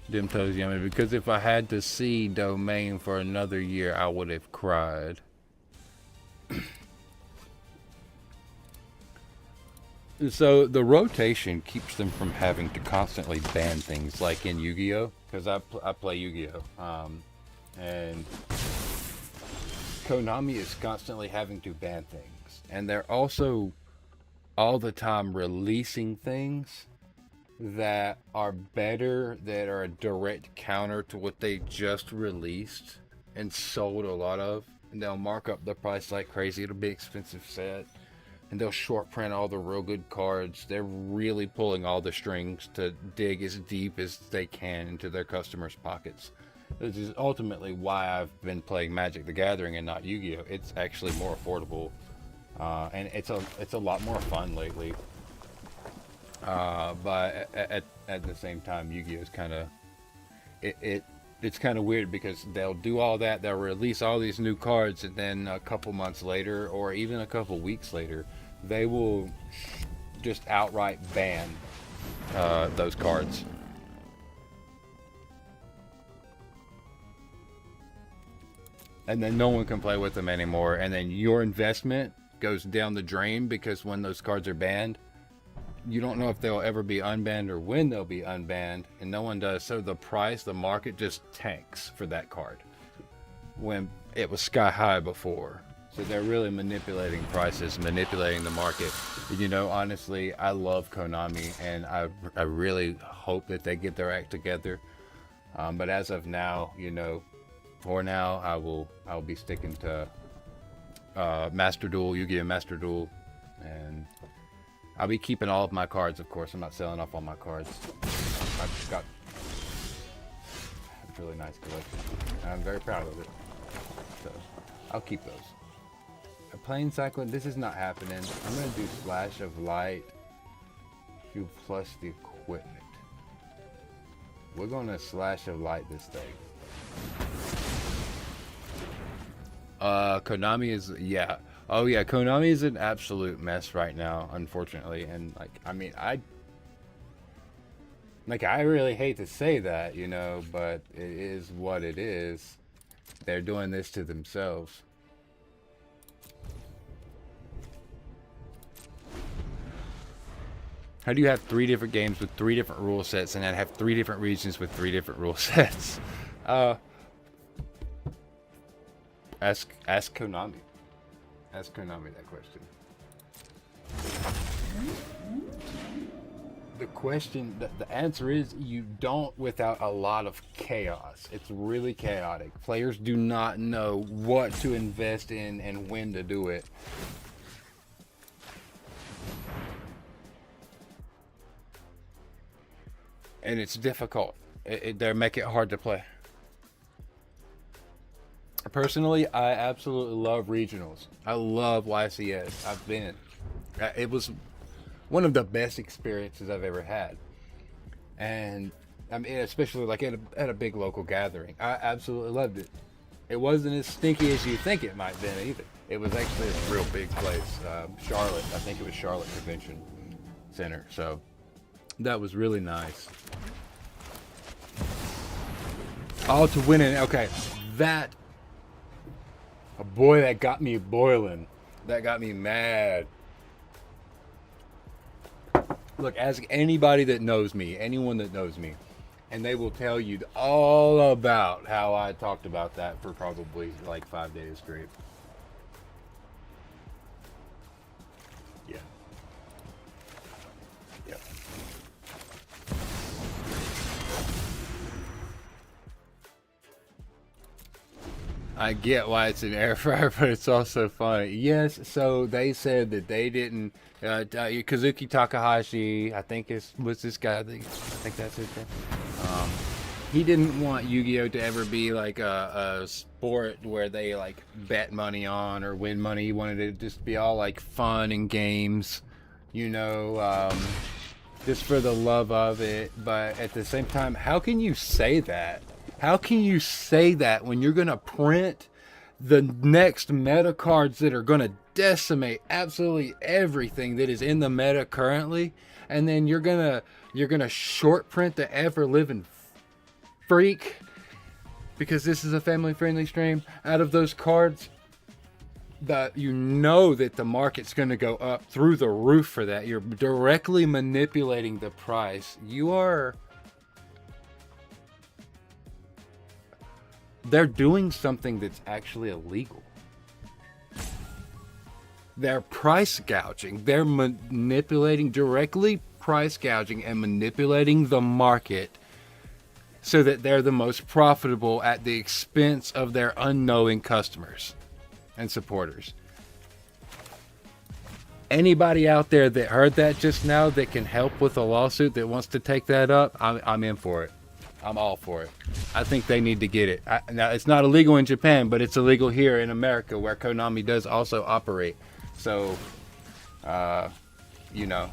Dim Toes Yummy, because if I had to see Domain for another year, I would have cried. So the rotation keeps them from having to constantly ban things like in Yu-Gi-Oh! Because I play Yu-Gi-Oh! And Konami is constantly having to ban things. And they're also all the time releasing things that are better, that are a direct counter to what they just released and sold a lot of. And they'll mark up the price like crazy. It'll be an expensive set. And they'll short print all the real good cards. They're really pulling all the strings to dig as deep as they can into their customers' pockets. This is ultimately why I've been playing Magic the Gathering and not Yu-Gi-Oh! It's actually more affordable. And it's a lot more fun lately. But at the same time, Yu-Gi-Oh! Is kind of... It's kind of weird because they'll do all that, they'll release all these new cards, and then a couple months later, or even a couple weeks later, they will just outright ban those cards. And then no one can play with them anymore, and then your investment goes down the drain because when those cards are banned, you don't know if they'll ever be unbanned or when they'll be unbanned, and no one does. So the price, the market just tanks for that card when it was sky high before. So they're really manipulating prices, manipulating the market. You know, honestly, I love Konami, and I really hope that they get their act together. But as of now, you know, for now, I'll be sticking to Master Duel, Yu-Gi-Oh! Master Duel, and I'll be keeping all of my cards, of course. I'm not selling off all my cards. I've got a really nice collection. And I'm very proud of it. So, I'll keep those. A plane cycling, this is not happening. I'm going to do Slash of Light, do plus the equipment. We're going to Slash of Light this thing. Konami is, yeah. Oh yeah, Konami is an absolute mess right now, unfortunately, and like, I mean, I really hate to say that, you know, but it is what it is. They're doing this to themselves. How do you have 3 different games with 3 different rule sets and then have 3 different regions with 3 different rule sets? Ask Konami. Ask Konami that question. The question, the answer is you don't without a lot of chaos. It's really chaotic. Players do not know what to invest in and when to do it. And it's difficult. They make it hard to play. Personally, I absolutely love regionals. I love YCS. I've been. It was one of the best experiences I've ever had. And I mean, especially like at a big local gathering. I absolutely loved it. It wasn't as stinky as you think it might have been either. It was actually a real big place. Charlotte, I think it was Charlotte Convention Center. So that was really nice. All to win it. Okay, that. Boy, that got me boiling. That got me mad. Look, ask anybody that knows me, anyone that knows me, and they will tell you all about how I talked about that for probably like 5 days straight. Yeah. Yeah. I get why it's an air fryer, but it's also funny. Yes, so they said that they didn't. Kazuki Takahashi, I think was this guy. I think that's his name. He didn't want Yu-Gi-Oh to ever be like a sport where they like bet money on or win money. He wanted it to just be all like fun and games, you know, just for the love of it. But at the same time, how can you say that? How can you say that when you're going to print the next meta cards that are going to decimate absolutely everything that is in the meta currently, and then you're going to short print the ever living freak because this is a family friendly stream out of those cards that you know that the market's going to go up through the roof for that. You're directly manipulating the price. They're doing something that's actually illegal. They're price gouging. They're manipulating, directly price gouging and manipulating the market so that they're the most profitable at the expense of their unknowing customers and supporters. Anybody out there that heard that just now that can help with a lawsuit that wants to take that up, I'm in for it. I'm all for it. I think they need to get it. Now, it's not illegal in Japan, but it's illegal here in America where Konami does also operate. So, you know.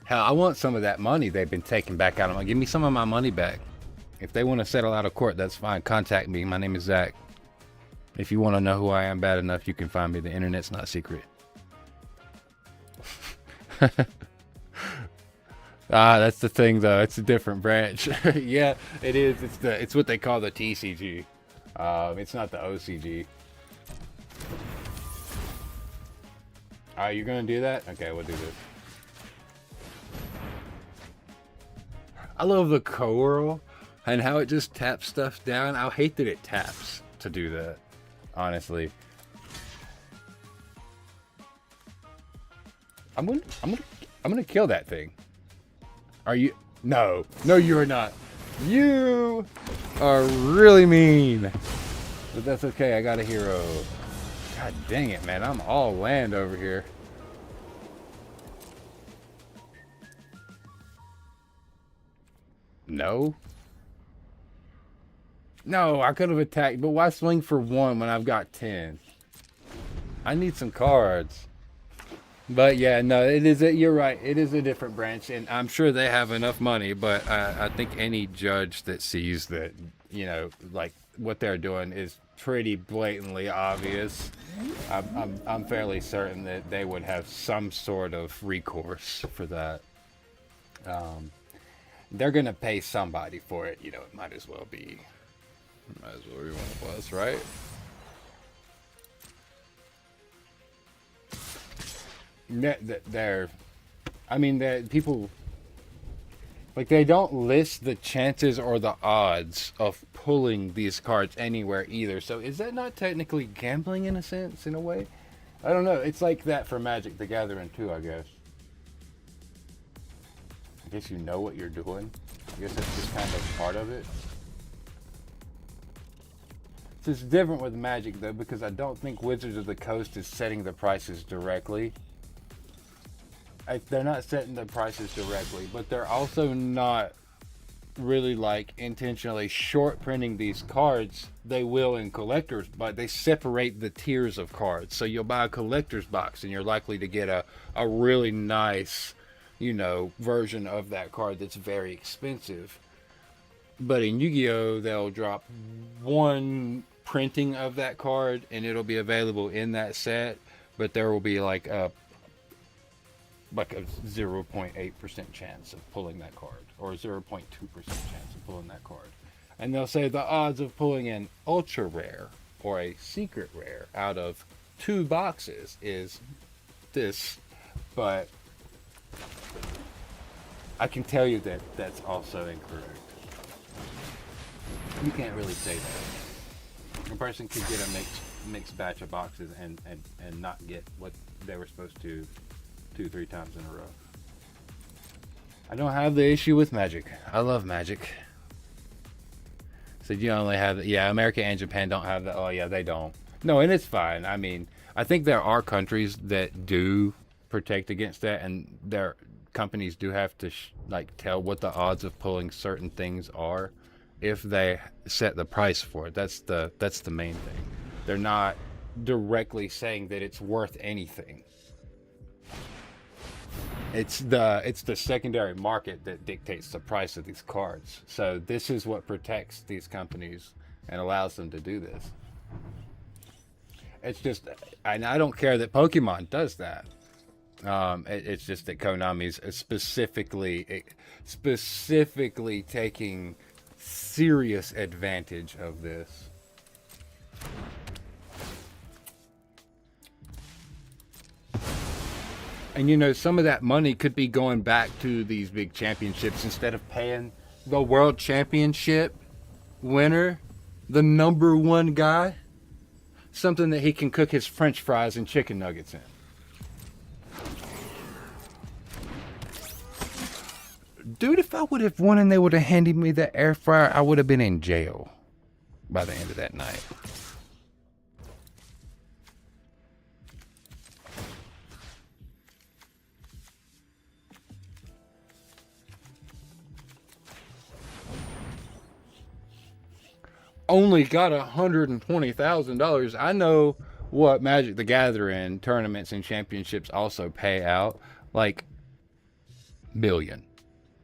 Hell, I want some of that money they've been taking back out of me. Give me some of my money back. If they want to settle out of court, that's fine. Contact me. My name is Zach. If you want to know who I am bad enough, you can find me. The internet's not secret. That's the thing though. It's a different branch. Yeah, it is. It's what they call the TCG. It's not the OCG. Alright, you're gonna do that? Okay, we'll do this. I love the Squirrel and how it just taps stuff down. I hate that it taps to do that, honestly. I'm gonna kill that thing. Are you? No, you are not. You are really mean. But that's okay. I got a hero. God dang it, man! I'm all land over here. No. No, I could have attacked, but why swing for 1 when I've got 10? I need some cards. But yeah, no, you're right. It is a different branch, and I'm sure they have enough money. But I think any judge that sees that, you know, like what they're doing is pretty blatantly obvious. I'm fairly certain that they would have some sort of recourse for that. They're gonna pay somebody for it. You know, it might as well be one of us, right? I mean, people, Like, they don't list the chances or the odds of pulling these cards anywhere either. So is that not technically gambling in a sense, in a way? I don't know. It's like that for Magic the Gathering too, I guess. I guess you know what you're doing. I guess that's just kind of part of it. It's different with Magic though, because I don't think Wizards of the Coast is setting the prices directly. They're not setting the prices directly, but they're also not really like intentionally short printing these cards. They will in collectors, but they separate the tiers of cards. So you'll buy a collector's box and you're likely to get a really nice, you know, version of that card that's very expensive. But in Yu-Gi-Oh, they'll drop one printing of that card and it'll be available in that set, but there will be like a 0.8% chance of pulling that card, or 0.2% chance of pulling that card. And they'll say the odds of pulling an ultra rare or a secret rare out of 2 boxes is this, but I can tell you that that's also incorrect. You can't really say that. A person could get a mixed batch of boxes and not get what they were supposed to 2-3 times in a row. I don't have the issue with Magic. I love Magic. So you only have, yeah, America and Japan don't have that. Oh yeah, they don't. No, and it's fine. I mean, I think there are countries that do protect against that, and their companies do have to like tell what the odds of pulling certain things are if they set the price for it. That's the main thing. They're not directly saying that it's worth anything. It's the secondary market that dictates the price of these cards. So this is what protects these companies and allows them to do this. It's just, and I don't care that Pokemon does that. It's just that Konami's specifically taking serious advantage of this. And you know, some of that money could be going back to these big championships instead of paying the world championship winner, the #1 guy, something that he can cook his French fries and chicken nuggets in. Dude, if I would have won and they would have handed me the air fryer, I would have been in jail by the end of that night. Only got $120,000. I know what Magic the Gathering tournaments and championships also pay out, like million.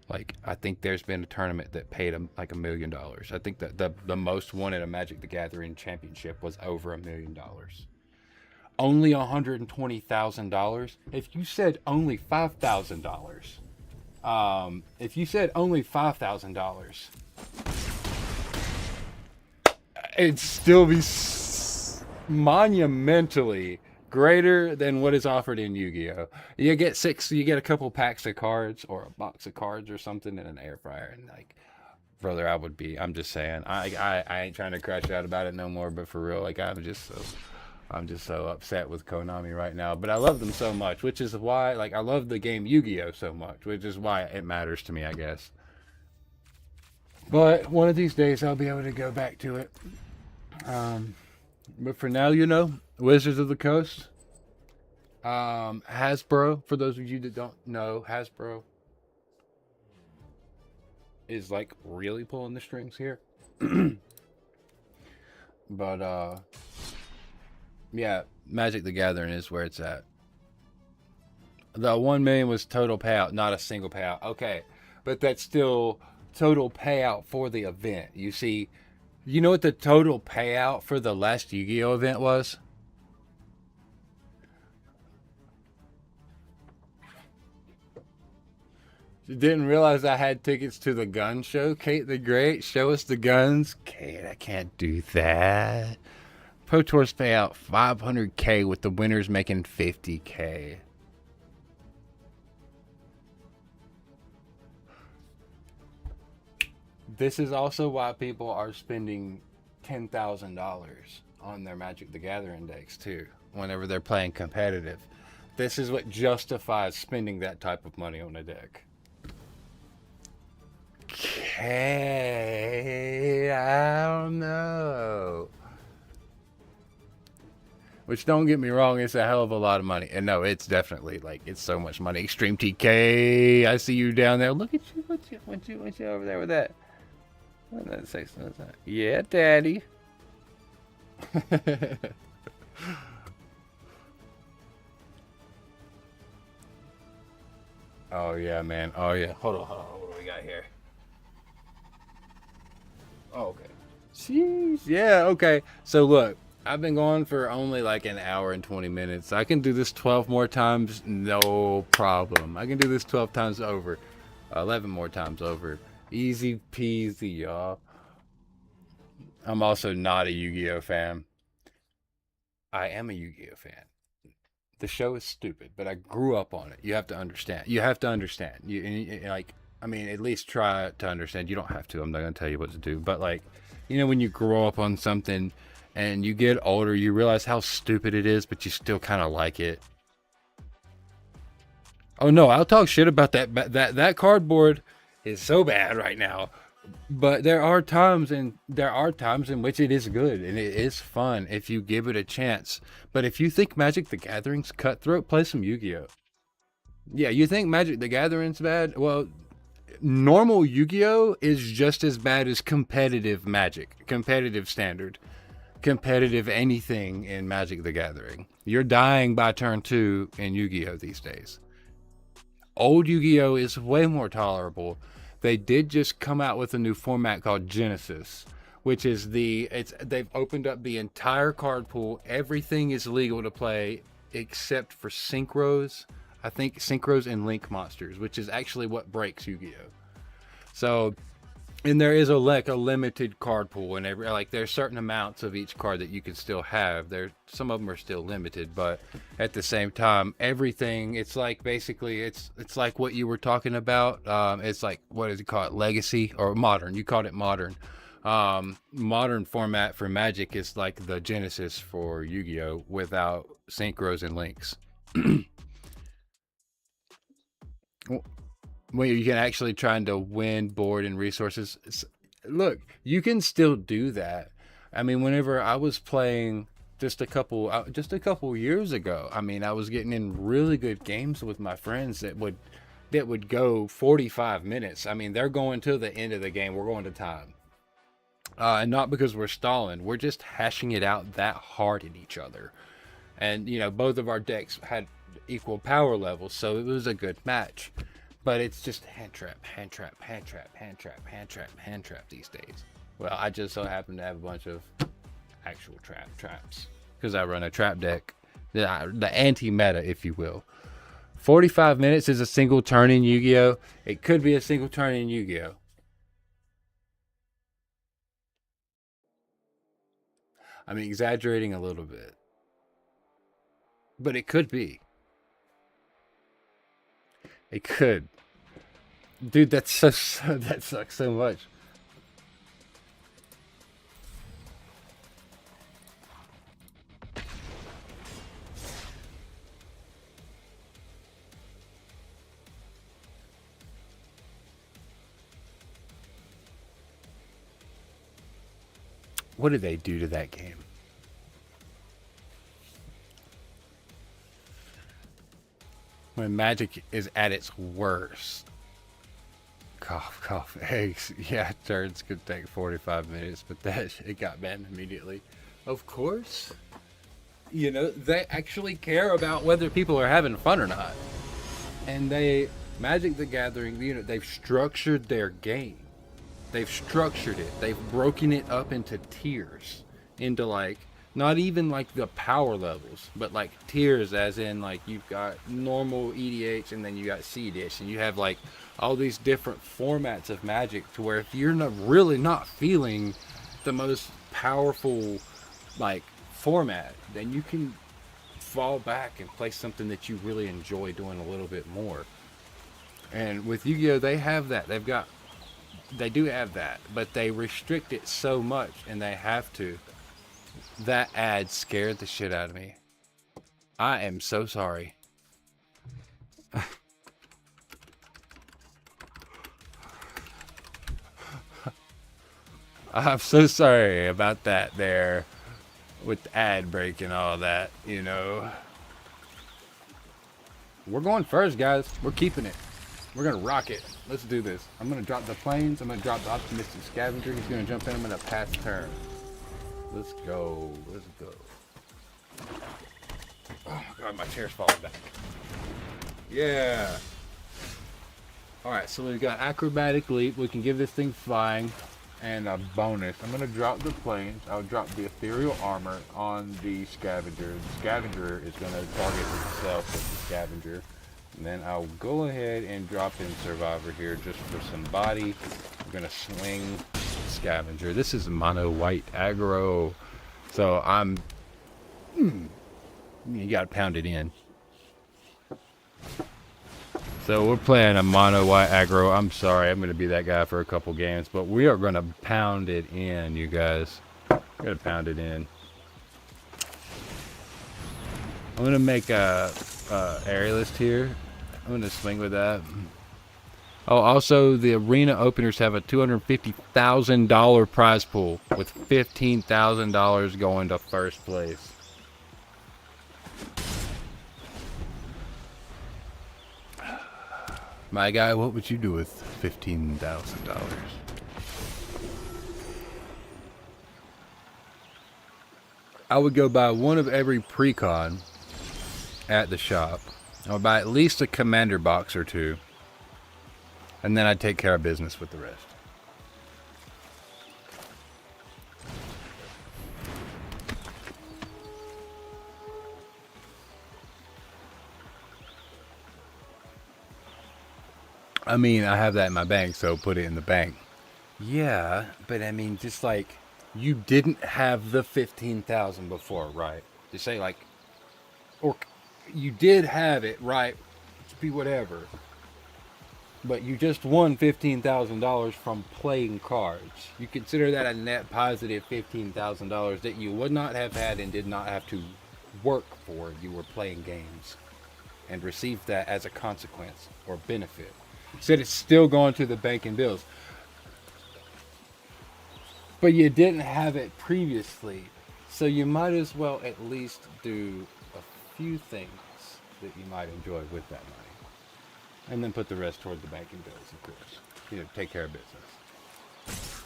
Like, I think there's been a tournament that paid like $1 million. I think that the most won at a Magic the Gathering championship was over $1 million. Only $120,000. If you said only $5,000, if you said only $5,000, it'd still be monumentally greater than what is offered in Yu-Gi-Oh. You get a couple packs of cards or a box of cards or something in an air fryer, and like, brother, I'm just saying, I ain't trying to crash out about it no more, but for real, like, I'm just so upset with Konami right now. But I love them so much, which is why, like, I love the game Yu-Gi-Oh so much, which is why it matters to me, I guess. But one of these days I'll be able to go back to it. But for now, you know, Wizards of the Coast, Hasbro, for those of you that don't know, Hasbro is like really pulling the strings here. But yeah, Magic the Gathering is where it's at. The 1 million was total payout, not a single payout. Okay, but that's still total payout for the event. You see, you know what the total payout for the last Yu-Gi-Oh event was? You didn't realize I had tickets to the gun show? Kate the Great, show us the guns. Kate, I can't do that. Pro Tours payout $500K with the winners making $50K. This is also why people are spending $10,000 on their Magic the Gathering decks too, whenever they're playing competitive. This is what justifies spending that type of money on a deck. Okay, I don't know. Which, don't get me wrong, it's a hell of a lot of money. And no, it's definitely, like, it's so much money. Extreme TK, I see you down there. Look at you, what you over there with that? What did that say? Yeah, daddy. Oh, yeah, man. Oh, yeah. Hold on. What do we got here? Oh, okay. Jeez. Yeah, okay. So, look. I've been going for only like an hour and 20 minutes. I can do this 12 more times, no problem. I can do this 12 times over, 11 more times over. Easy peasy, y'all. I'm also not a Yu-Gi-Oh fan. I am a Yu-Gi-Oh fan. The show is stupid, but I grew up on it. You have to understand. You have to understand. Like, I mean, at least try to understand. You don't have to. I'm not going to tell you what to do. But like, when you grow up on something, and you get older, you realize how stupid it is, but you still kind of like it. Oh no, I'll talk shit about that cardboard is so bad right now. But there are times in which it is good and it is fun if you give it a chance. But if you think Magic the Gathering's cutthroat, play some Yu-Gi-Oh. Yeah, you think Magic the Gathering's bad? Well, normal Yu-Gi-Oh is just as bad as competitive Magic, competitive standard. Competitive anything in Magic the Gathering. You're dying by turn 2 in Yu-Gi-Oh these days. Old Yu-Gi-Oh is way more tolerable. They did just come out with a new format called Genesis, which is they've opened up the entire card pool. Everything is legal to play except for synchros. I think synchros and link monsters, which is actually what breaks Yu-Gi-Oh. So, and there is a limited card pool, and there's certain amounts of each card that you can still have. Some of them are still limited, but at the same time, everything, it's like basically it's like what you were talking about. It's like, what is it called? Legacy or modern? You called it modern. Modern format for Magic is like the Genesis for Yu-Gi-Oh without synchros and links. When you can actually trying to win board and resources. Look, you can still do that. I mean, whenever I was playing just a couple years ago, I mean, I was getting in really good games with my friends that would go 45 minutes. I mean, they're going to the end of the game. We're going to time. And not because we're stalling. We're just hashing it out that hard at each other. And, both of our decks had equal power levels, so it was a good match. But it's just hand trap these days. Well, I just so happen to have a bunch of actual traps because I run a trap deck, the anti-meta, if you will. 45 minutes is a single turn in Yu-Gi-Oh. It could be a single turn in Yu-Gi-Oh. I'm exaggerating a little bit, but it could be. It could. Dude, that sucks so much. What did they do to that game? When Magic is at its worst. Cough, eggs. Yeah, turns could take 45 minutes, but it got banned immediately. Of course. They actually care about whether people are having fun or not. And Magic the Gathering, they've structured their game. They've structured it. They've broken it up into tiers. Into not even like the power levels, but like tiers, as in like you've got normal EDH and then you got CDH, and you have like all these different formats of Magic, to where if you're really not feeling the most powerful like format, then you can fall back and play something that you really enjoy doing a little bit more. And with Yu-Gi-Oh, they have that. They've got They do have that, but they restrict it so much, and they have to. That ad scared the shit out of me. I am so sorry. I'm so sorry about that there. With the ad break and all that, you know. We're going first, guys. We're keeping it. We're gonna rock it. Let's do this. I'm gonna drop the planes. I'm gonna drop the optimistic scavenger. He's gonna jump in. I'm gonna pass turn. Let's go. Let's go. Oh my god, my chair's falling back. Yeah. Alright, so we've got acrobatic leap. We can give this thing flying. And a bonus. I'm going to drop the planes. I'll drop the ethereal armor on the scavenger. The scavenger is going to target itself with the scavenger. And then I'll go ahead and drop in survivor here just for some body. I'm going to swing scavenger. This is mono white aggro. So I'm... you got to pound it in. So we're playing a mono white aggro. I'm sorry, I'm going to be that guy for a couple games, but we are going to pound it in, you guys. We're going to pound it in. I'm going to make a aerialist here. I'm going to swing with that. Oh, also the arena openers have a $250,000 prize pool with $15,000 going to first place. My guy, what would you do with $15,000? I would go buy one of every precon at the shop. I would buy at least a commander box or two. And then I'd take care of business with the rest. I mean, I have that in my bank, so put it in the bank. Yeah, but I mean, just like, you didn't have the 15,000 before, right? Just say like, or you did have it, right? Be whatever. But you just won $15,000 from playing cards. You consider that a net positive $15,000 that you would not have had and did not have to work for. You were playing games and received that as a consequence or benefit. Said it's still going to the bank and bills. But you didn't have it previously. So you might as well at least do a few things that you might enjoy with that money. And then put the rest toward the bank and bills, of course. You know, take care of business.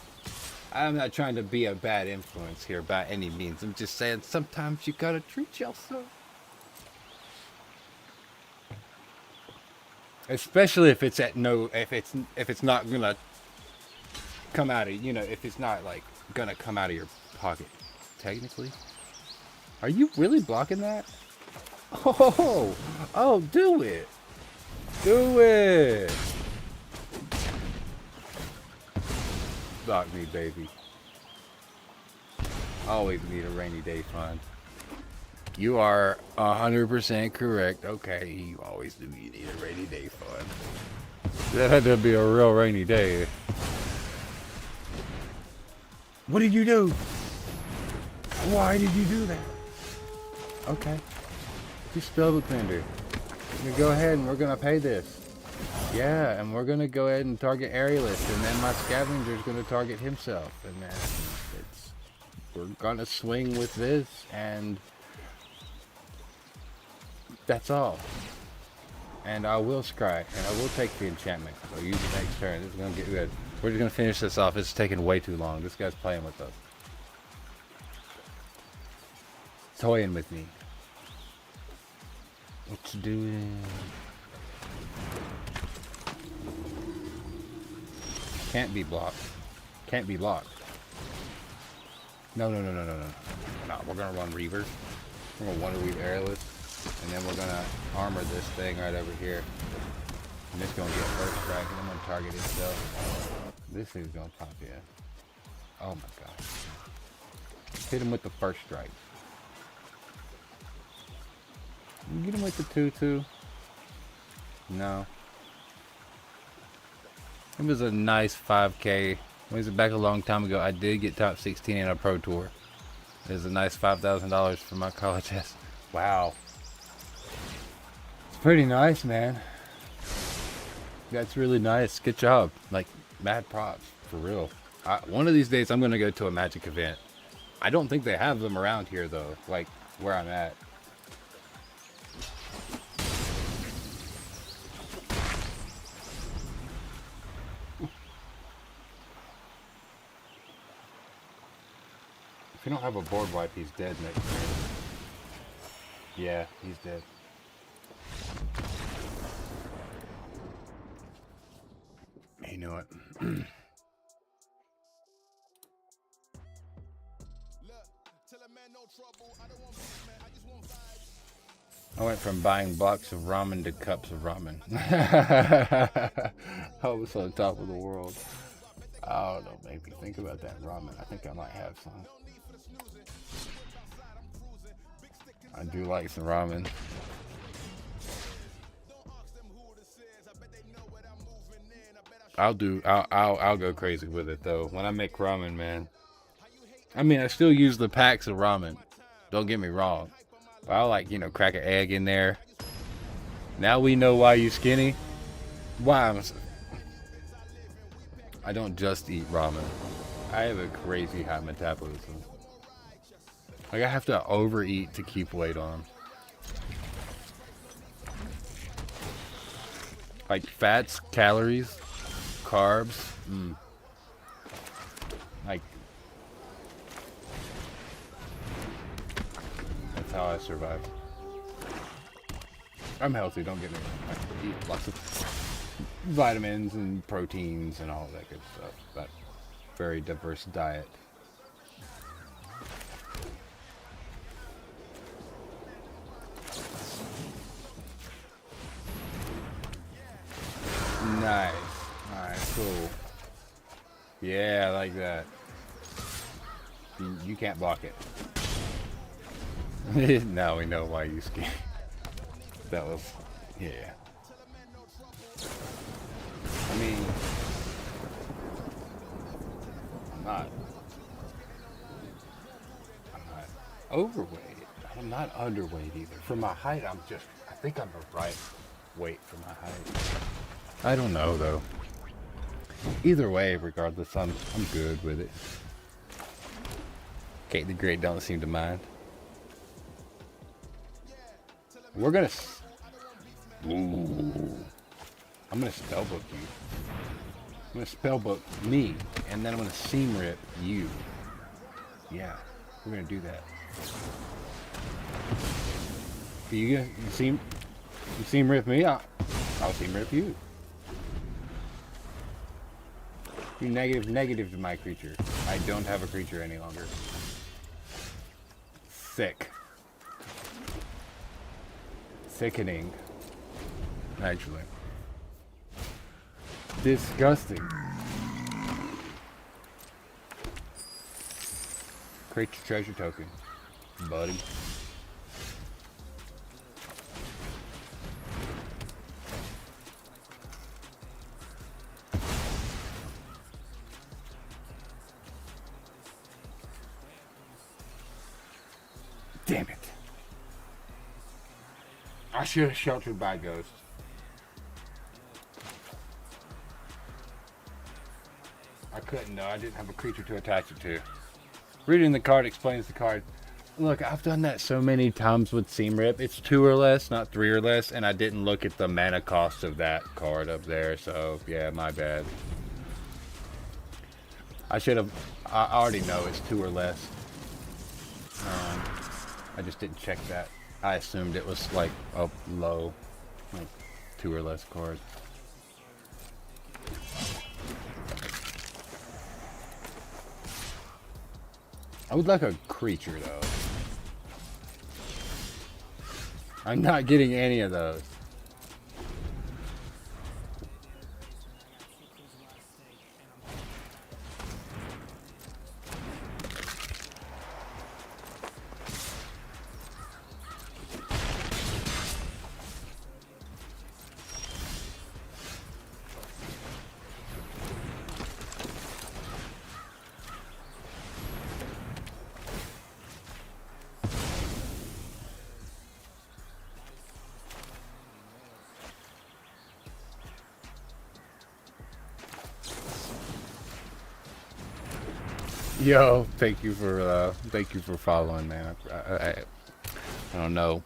I'm not trying to be a bad influence here by any means. I'm just saying sometimes you gotta treat yourself. Especially if it's at no, if it's not gonna come out of, you know, if it's not like gonna come out of your pocket, technically. Are you really blocking that? Oh, do it. Do it. Block me, baby. Always need a rainy day fund. You are 100% correct. Okay, you always do. You need a rainy day fund. That had to be a real rainy day. What did you do? Why did you do that? Okay. Just spell the tender. We're gonna go ahead and we're gonna pay this. Yeah, and we're gonna go ahead and target aerialist, and then my scavenger's gonna target himself, and then we're gonna swing with this, and that's all. And I will scry, and I will take the enchantment. So use the next turn. This is gonna get good. We're just gonna finish this off. It's taking way too long. This guy's playing with us. Toying with me. What you doing? Can't be blocked. Can't be blocked. No. No, we're gonna run Reavers. We're gonna Wonder Weave Airless. And then we're gonna armor this thing right over here. And it's gonna get first strike, and I'm gonna target itself. This thing's gonna pop in. Oh my god. Hit him with the first strike. Get him with the 2-2. No. It was a nice 5K. Was it back a long time ago? I did get top 16 in a pro tour. It was a nice $5,000 for my college test. Wow. It's pretty nice, man. That's really nice. Good job. Like, mad props. For real. One of these days, I'm going to go to a Magic event. I don't think they have them around here, though. Like, where I'm at. If you don't have a board wipe, he's dead next turn. Yeah, he's dead. You know what? I went from buying blocks of ramen to cups of ramen. I was on top of the world. I don't know, maybe think about that ramen. I think I might have some. I do like some ramen. I'll go crazy with it though. When I make ramen, man. I mean, I still use the packs of ramen. Don't get me wrong. But I'll like, crack an egg in there. Now we know why you skinny. Why I don't just eat ramen. I have a crazy high metabolism. Like I have to overeat to keep weight on. Like fats, calories, carbs. Like that's how I survive. I'm healthy, don't get me wrong. I eat lots of vitamins and proteins and all that good stuff. But very diverse diet. Nice. Alright, cool. Yeah, I like that. You can't block it. Now we know why you scared. That was, yeah. I mean, I'm not overweight. I'm not underweight either. For my height, I think I'm the right weight for my height. I don't know though. Either way, regardless, I'm good with it. Kate the Great don't seem to mind. We're gonna. Ooh. I'm gonna spellbook you. I'm gonna spellbook me, and then I'm gonna seam rip you. Yeah, we're gonna do that. You seam rip me? I'll seam rip you. You negative to my creature. I don't have a creature any longer. Sick. Sickening. Actually. Disgusting. Create your treasure token, buddy. Damn it. I should have sheltered by ghost. I couldn't though. I didn't have a creature to attach it to. Reading the card explains the card. Look, I've done that so many times with Seam Rip. It's 2 or less, not 3 or less, and I didn't look at the mana cost of that card up there, so yeah, my bad. I should have. I already know it's 2 or less. I just didn't check that. I assumed it was like a low, like 2 or less card. I would like a creature though. I'm not getting any of those. Yo, thank you for following, man. I don't know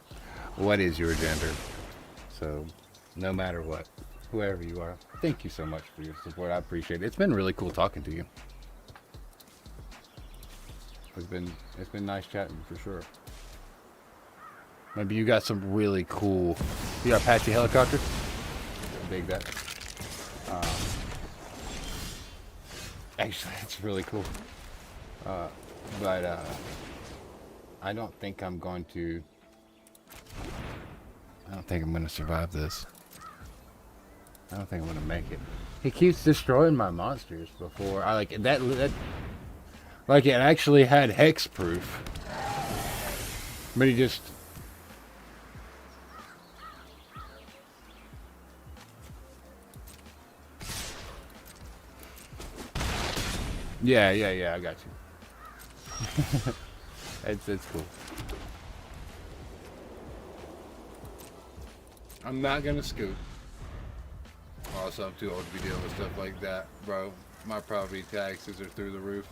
what is your gender, so no matter what, whoever you are, thank you so much for your support. I appreciate it. It's been really cool talking to you. It's been nice chatting for sure. Maybe you got some really cool. You got Apache helicopter? Big that. Actually, it's really cool. But I don't think I'm going to. I don't think I'm going to survive this. I don't think I'm going to make it. He keeps destroying my monsters before I like that. Like it actually had hex proof, but he just. Yeah, I got you. It's cool. I'm not gonna scoot. Also, I'm too old to be dealing with stuff like that, bro. My property taxes are through the roof.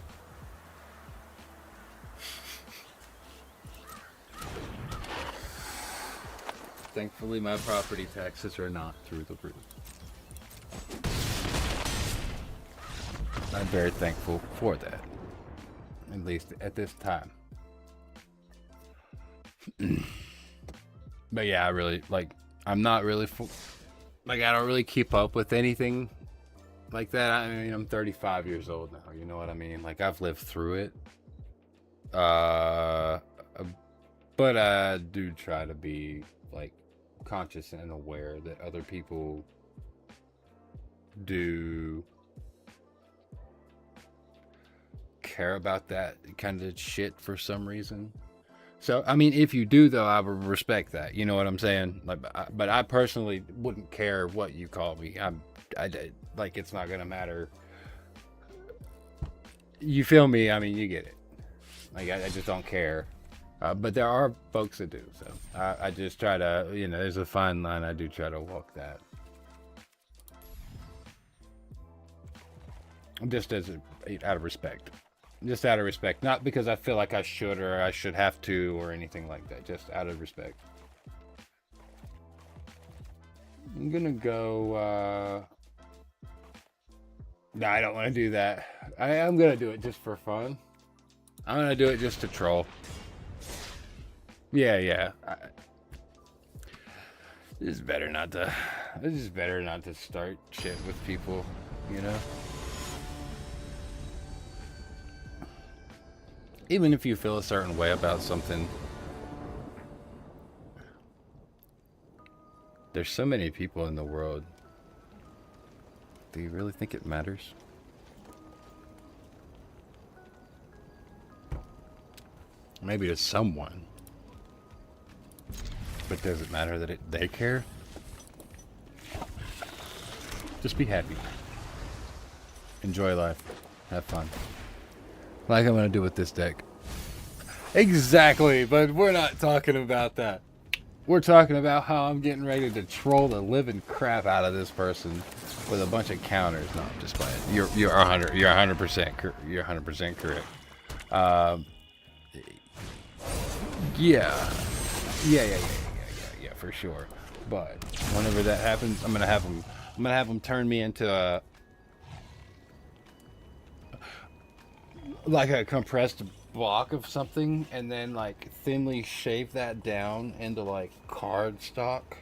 Thankfully, my property taxes are not through the roof. I'm very thankful for that. At least at this time. But yeah, I really, like, I'm not really, like, I don't really keep up with anything like that. I mean, I'm 35 years old now, you know what I mean? Like, I've lived through it. But I do try to be, like, conscious and aware that other people do care about that kind of shit for some reason. So I mean, if you do, though, I would respect that, you know what I'm saying? Like, but I personally wouldn't care what you call me. I like, it's not gonna matter, you feel me? I mean, you get it. Like, I just don't care. But there are folks that do, so I just try to, you know, there's a fine line. I do try to walk that, just as out of respect. Just out of respect. Not because I feel like I should or I should have to or anything like that. Just out of respect. I'm gonna go, no, I don't want to do that. I'm gonna do it just for fun. I'm gonna do it just to troll. Yeah. It's better not to start shit with people, you know? Even if you feel a certain way about something, there's so many people in the world. Do you really think it matters? Maybe to someone. But does it matter that they care? Just be happy. Enjoy life. Have fun. Like I'm gonna do with this deck. Exactly, but we're not talking about that. We're talking about how I'm getting ready to troll the living crap out of this person with a bunch of counters. No, I'm just playing. You're 100% correct. Yeah, for sure. But whenever that happens, I'm gonna have them turn me into a like a compressed block of something, and then like thinly shave that down into like card stock,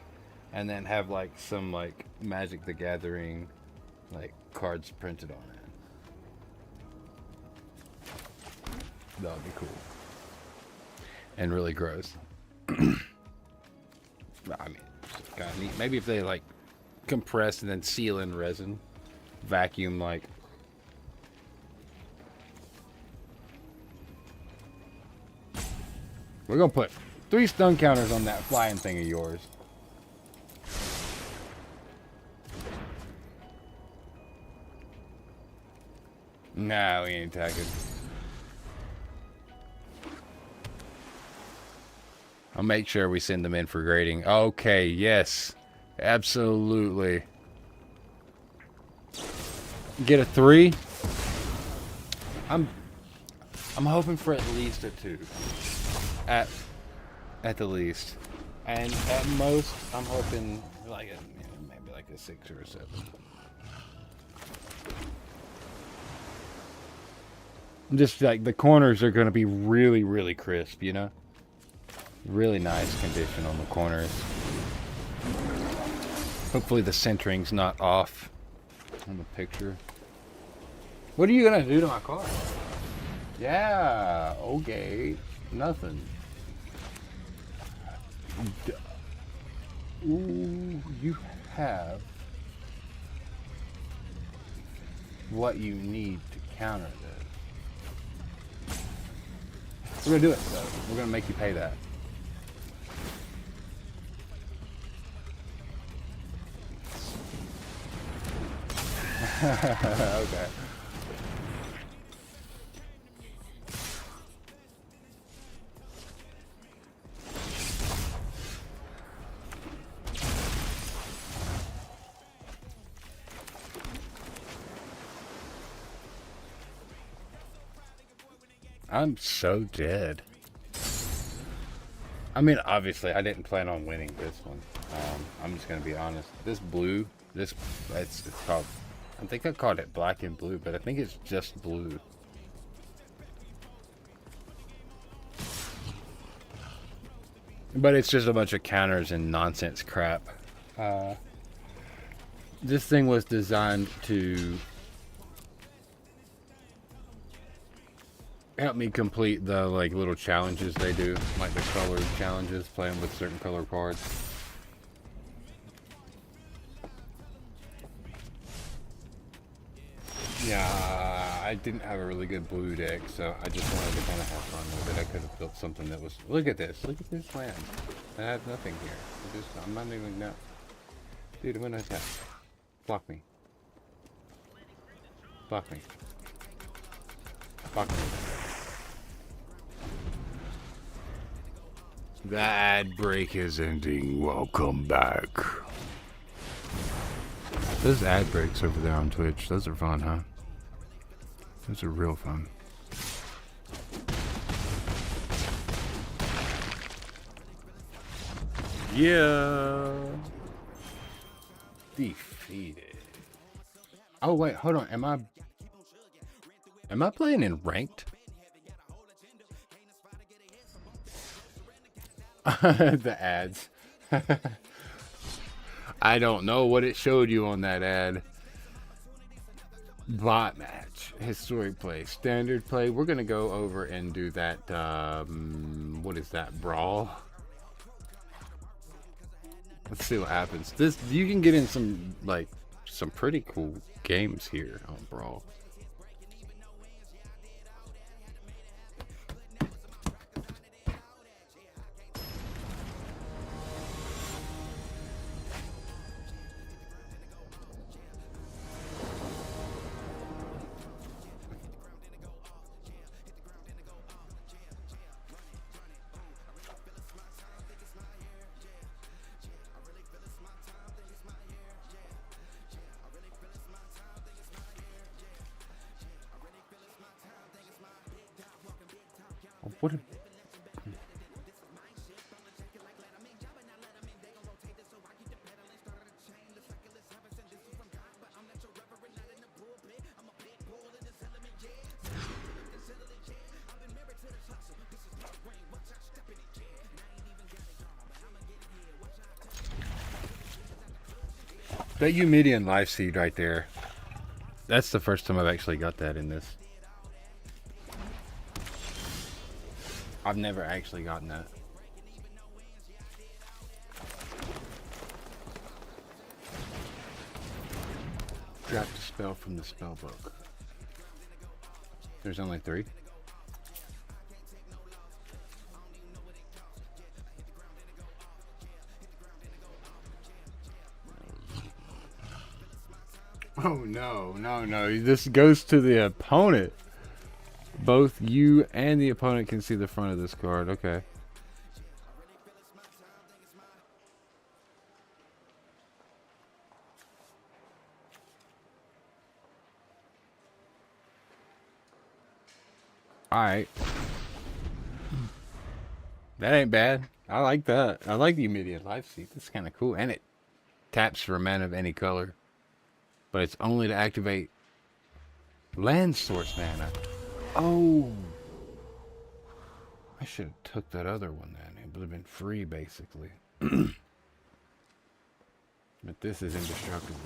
and then have like some like Magic the Gathering like cards printed on it. That would be cool and really gross. I mean, it's kind of neat. Maybe if they like compress and then seal in resin, vacuum like. We're gonna put 3 stun counters on that flying thing of yours. Nah, we ain't attacking. I'll make sure we send them in for grading. Okay, yes. Absolutely. Get a 3. I'm hoping for at least a 2. At the least. And at most, I'm hoping like maybe like a 6 or a 7. Just like the corners are going to be really, really crisp, you know? Really nice condition on the corners. Hopefully the centering's not off on the picture. What are you going to do to my car? Yeah, okay. Nothing. Ooh, you have what you need to counter this. We're gonna do it though. We're gonna make you pay that. Okay. I'm so dead. I mean, obviously, I didn't plan on winning this one. I'm just gonna be honest. This blue, it's called. I think I called it black and blue, but I think it's just blue. But it's just a bunch of counters and nonsense crap. This thing was designed to help me complete the like little challenges they do, like the color challenges, playing with certain color cards. Yeah, I didn't have a really good blue deck, so I just wanted to kind of have fun with it. I could have built something that was. Look at this land. I have nothing here. I'm not even no. Dude, I'm gonna attack. Block me. Block me. Block me. The ad break is ending. Welcome back. Those ad breaks over there on Twitch, those are fun, huh? Those are real fun. Yeah. Defeated. Oh wait, hold on. Am I playing in ranked? The ads. I don't know what it showed you on that ad. Bot match, historic play, standard play. We're gonna go over and do that. What is that? Brawl. Let's see what happens. This you can get in some pretty cool games here on Brawl. What? That median life seed right there. That's the first time I've actually got that in this. I've never actually gotten that. Draft a spell from the spell book. There's only 3. Oh no. This goes to the opponent. Both you and the opponent can see the front of this card. Okay. Alright. That ain't bad. I like that. I like the immediate life seed. That's kind of cool. And it taps for a mana of any color. But it's only to activate land source mana. Oh. I should have took that other one then. It would have been free, basically. But this is indestructible.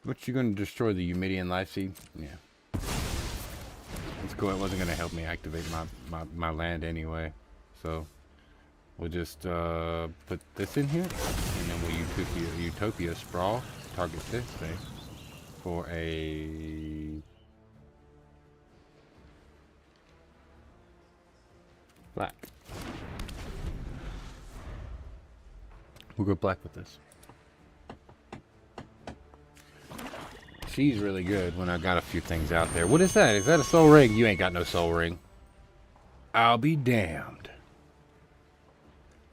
What, you gonna destroy the Eumidian life seed? Yeah. It's cool. It wasn't gonna help me activate my land anyway. So we'll just put this in here, and then we'll Utopia Sprawl. Target this thing for a black. We'll go black with this. She's really good when I got a few things out there. What is that? Is that a soul ring? You ain't got no soul ring. I'll be damned.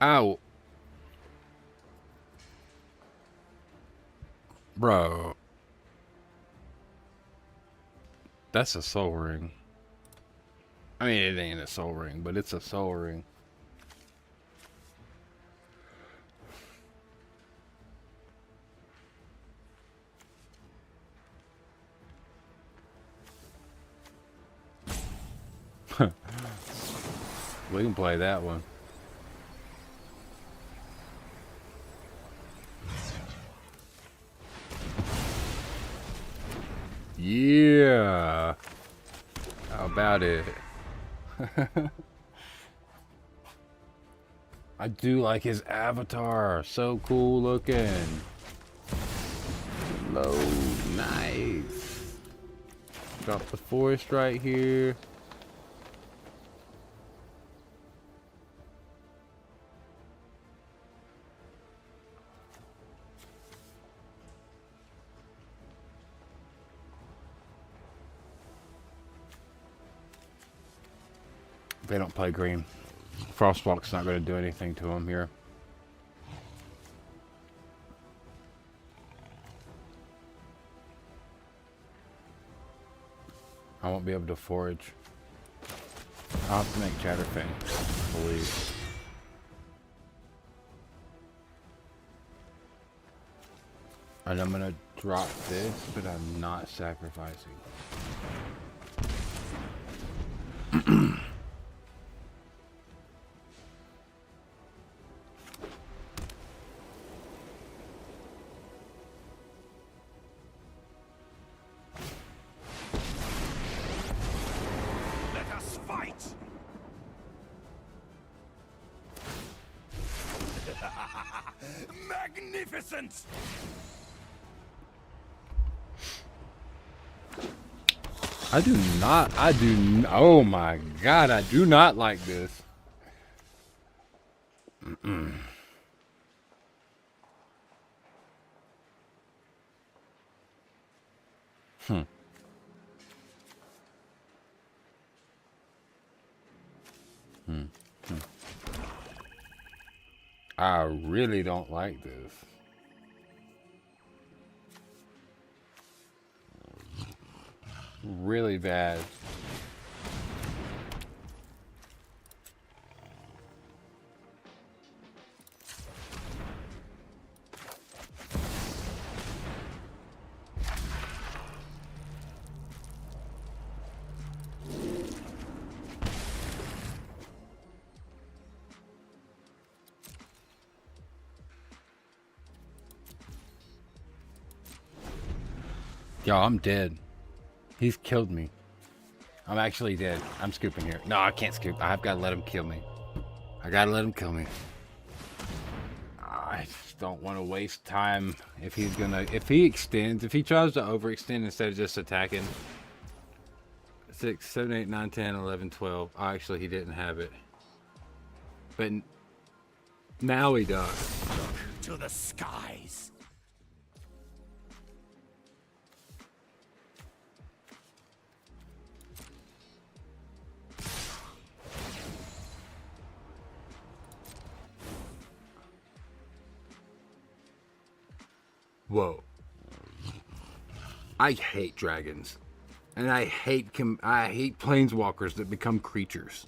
Ow. Bro. That's a soul ring. I mean, it ain't a soul ring, but it's a soul ring. We can play that one. Yeah. How about it? I do like his avatar. So cool looking. Low, nice. Drop the forest right here. They don't play green. Frostwalk's not going to do anything to them here. I won't be able to forage. I'll have to make Chatterfang, I believe. And I'm going to drop this, but I'm not sacrificing. Magnificent! Oh my god, I do not like this. I really don't like this. Really bad. Yo, I'm dead. He's killed me. I'm actually dead. I'm scooping here. No, I can't scoop. I've got to let him kill me. I got to let him kill me. I just don't want to waste time if he's going to... If he extends, if he tries to overextend instead of just attacking. 6, 7, 8, 9, 10, 11, 12. Oh, actually, he didn't have it. But now he does. To the skies. Whoa. I hate dragons. And I hate planeswalkers that become creatures.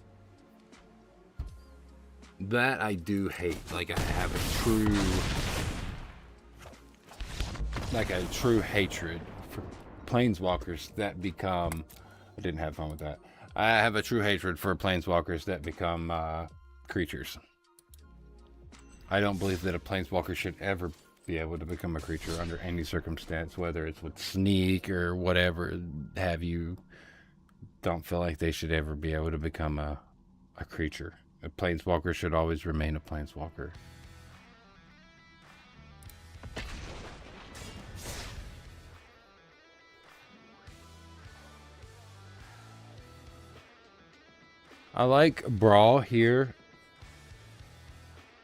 That I do hate. Like I have a true hatred for planeswalkers that become. I didn't have fun with that. I have a true hatred for planeswalkers that become creatures. I don't believe that a planeswalker should ever be able to become a creature under any circumstance, whether it's with sneak or whatever have you. Don't feel like they should ever be able to become a creature. A planeswalker should always remain a planeswalker. I like Brawl here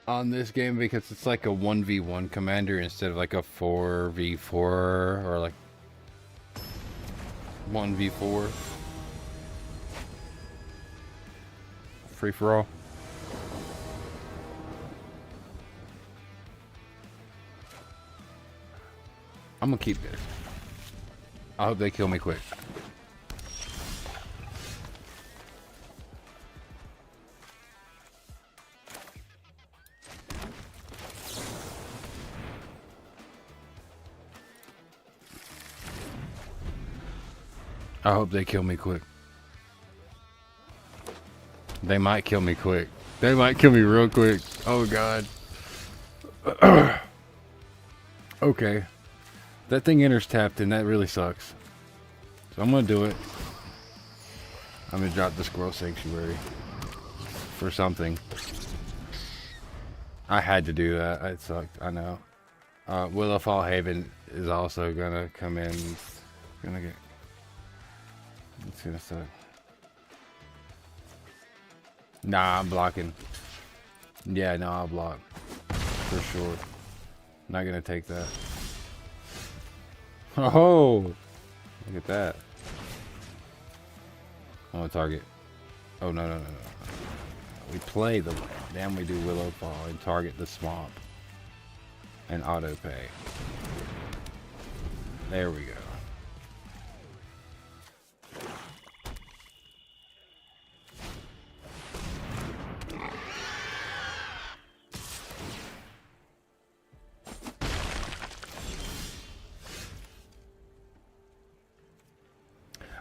on this game because it's like a 1v1 commander instead of like a 4v4 or like 1v4 free for all. I'm gonna keep this. I hope they kill me quick. I hope they kill me quick. They might kill me quick. They might kill me real quick. Oh god. Okay. That thing enters tapped and that really sucks. So I'm gonna do it. I'm gonna drop the Squirrel Sanctuary for something. I had to do that. It sucked. I know. Willowfall Haven is also gonna come in. Gonna get. It's gonna suck. Nah, I'm blocking. Yeah, no, I'll block. For sure. Not gonna take that. Oh! Look at that. I'm gonna target. Oh, no. We play the land. Then we do Willowfall and target the swamp. And auto pay. There we go.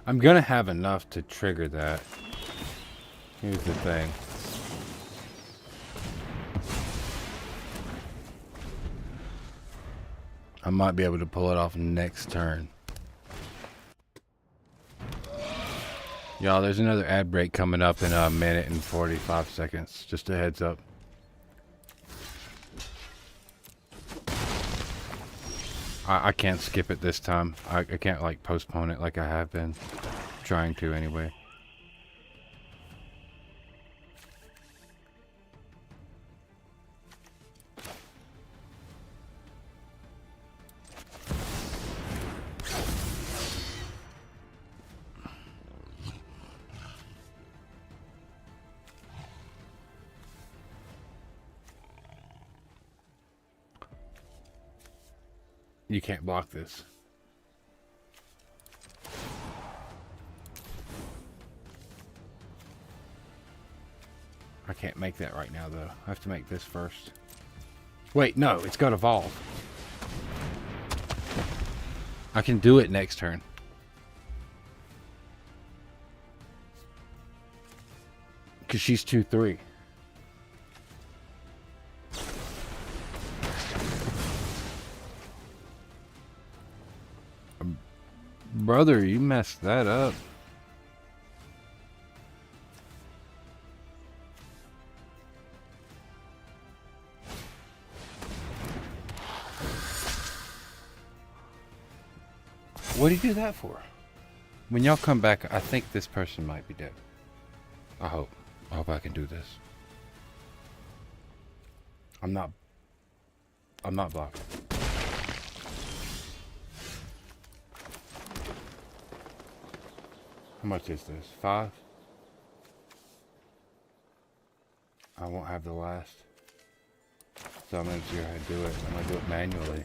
I'm gonna have enough to trigger that. Here's the thing. I might be able to pull it off next turn. Y'all, there's another ad break coming up in a minute and 45 seconds. Just a heads up. I can't skip it this time. I can't like postpone it like I have been trying to anyway. You can't block this. I can't make that right now though. I have to make this first. Wait, no, it's got to evolve. I can do it next turn. Because she's 2/3. Brother, you messed that up. What do you do that for? When y'all come back, I think this person might be dead. I hope. I hope I can do this. I'm not blocked. How much is this? 5? I won't have the last. So I'm going to go ahead and do it. I'm going to do it manually.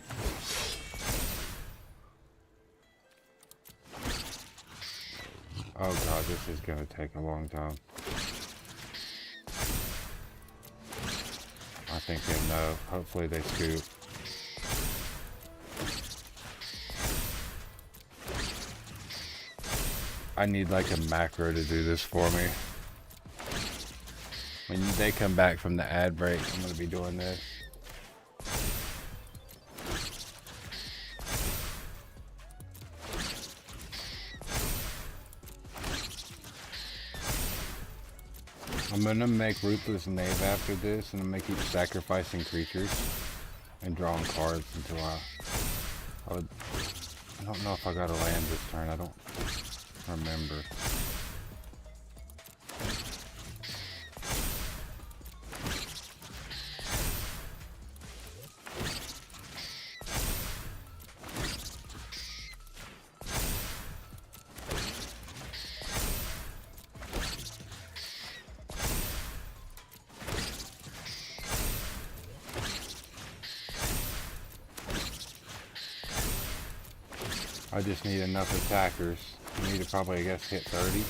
Oh god, this is gonna take a long time. I think they know. Hopefully they scoop. I need like a macro to do this for me. When they come back from the ad break, I'm gonna be doing this. I'm gonna make Ruthless Knave after this, and I'm gonna keep sacrificing creatures and drawing cards until I don't know if I got a land this turn. I don't remember. I just need enough attackers. I need to probably, I guess, hit 30.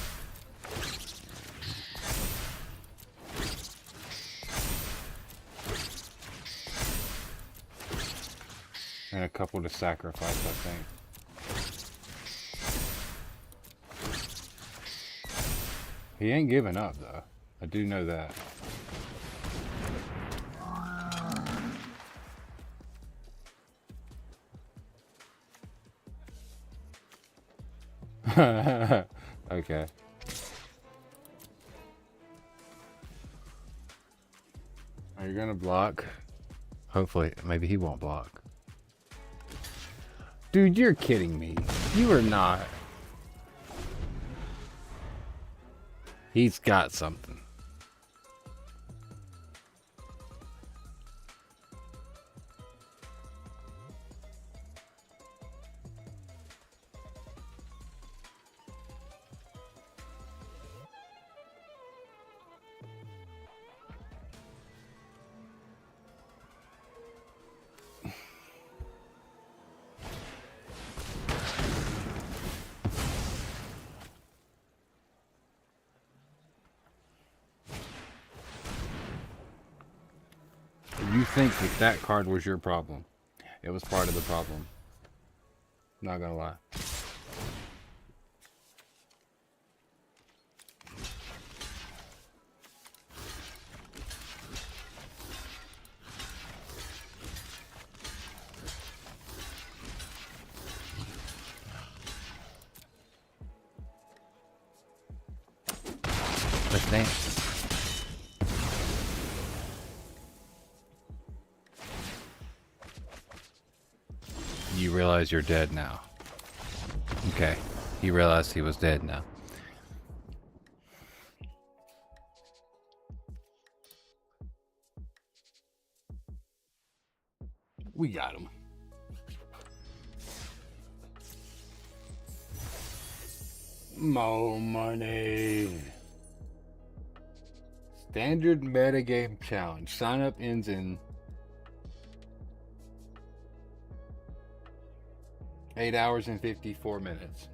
And a couple to sacrifice, I think. He ain't giving up, though. I do know that. Okay. Are you gonna block? Hopefully, maybe he won't block. Dude, you're kidding me. You are not. He's got something. You think that that card was your problem? It was part of the problem. Not gonna lie. Let's dance. You realize you're dead now. Okay. He realized he was dead now. We got him. More money. Standard metagame challenge. Sign up ends in 8 hours and 54 minutes.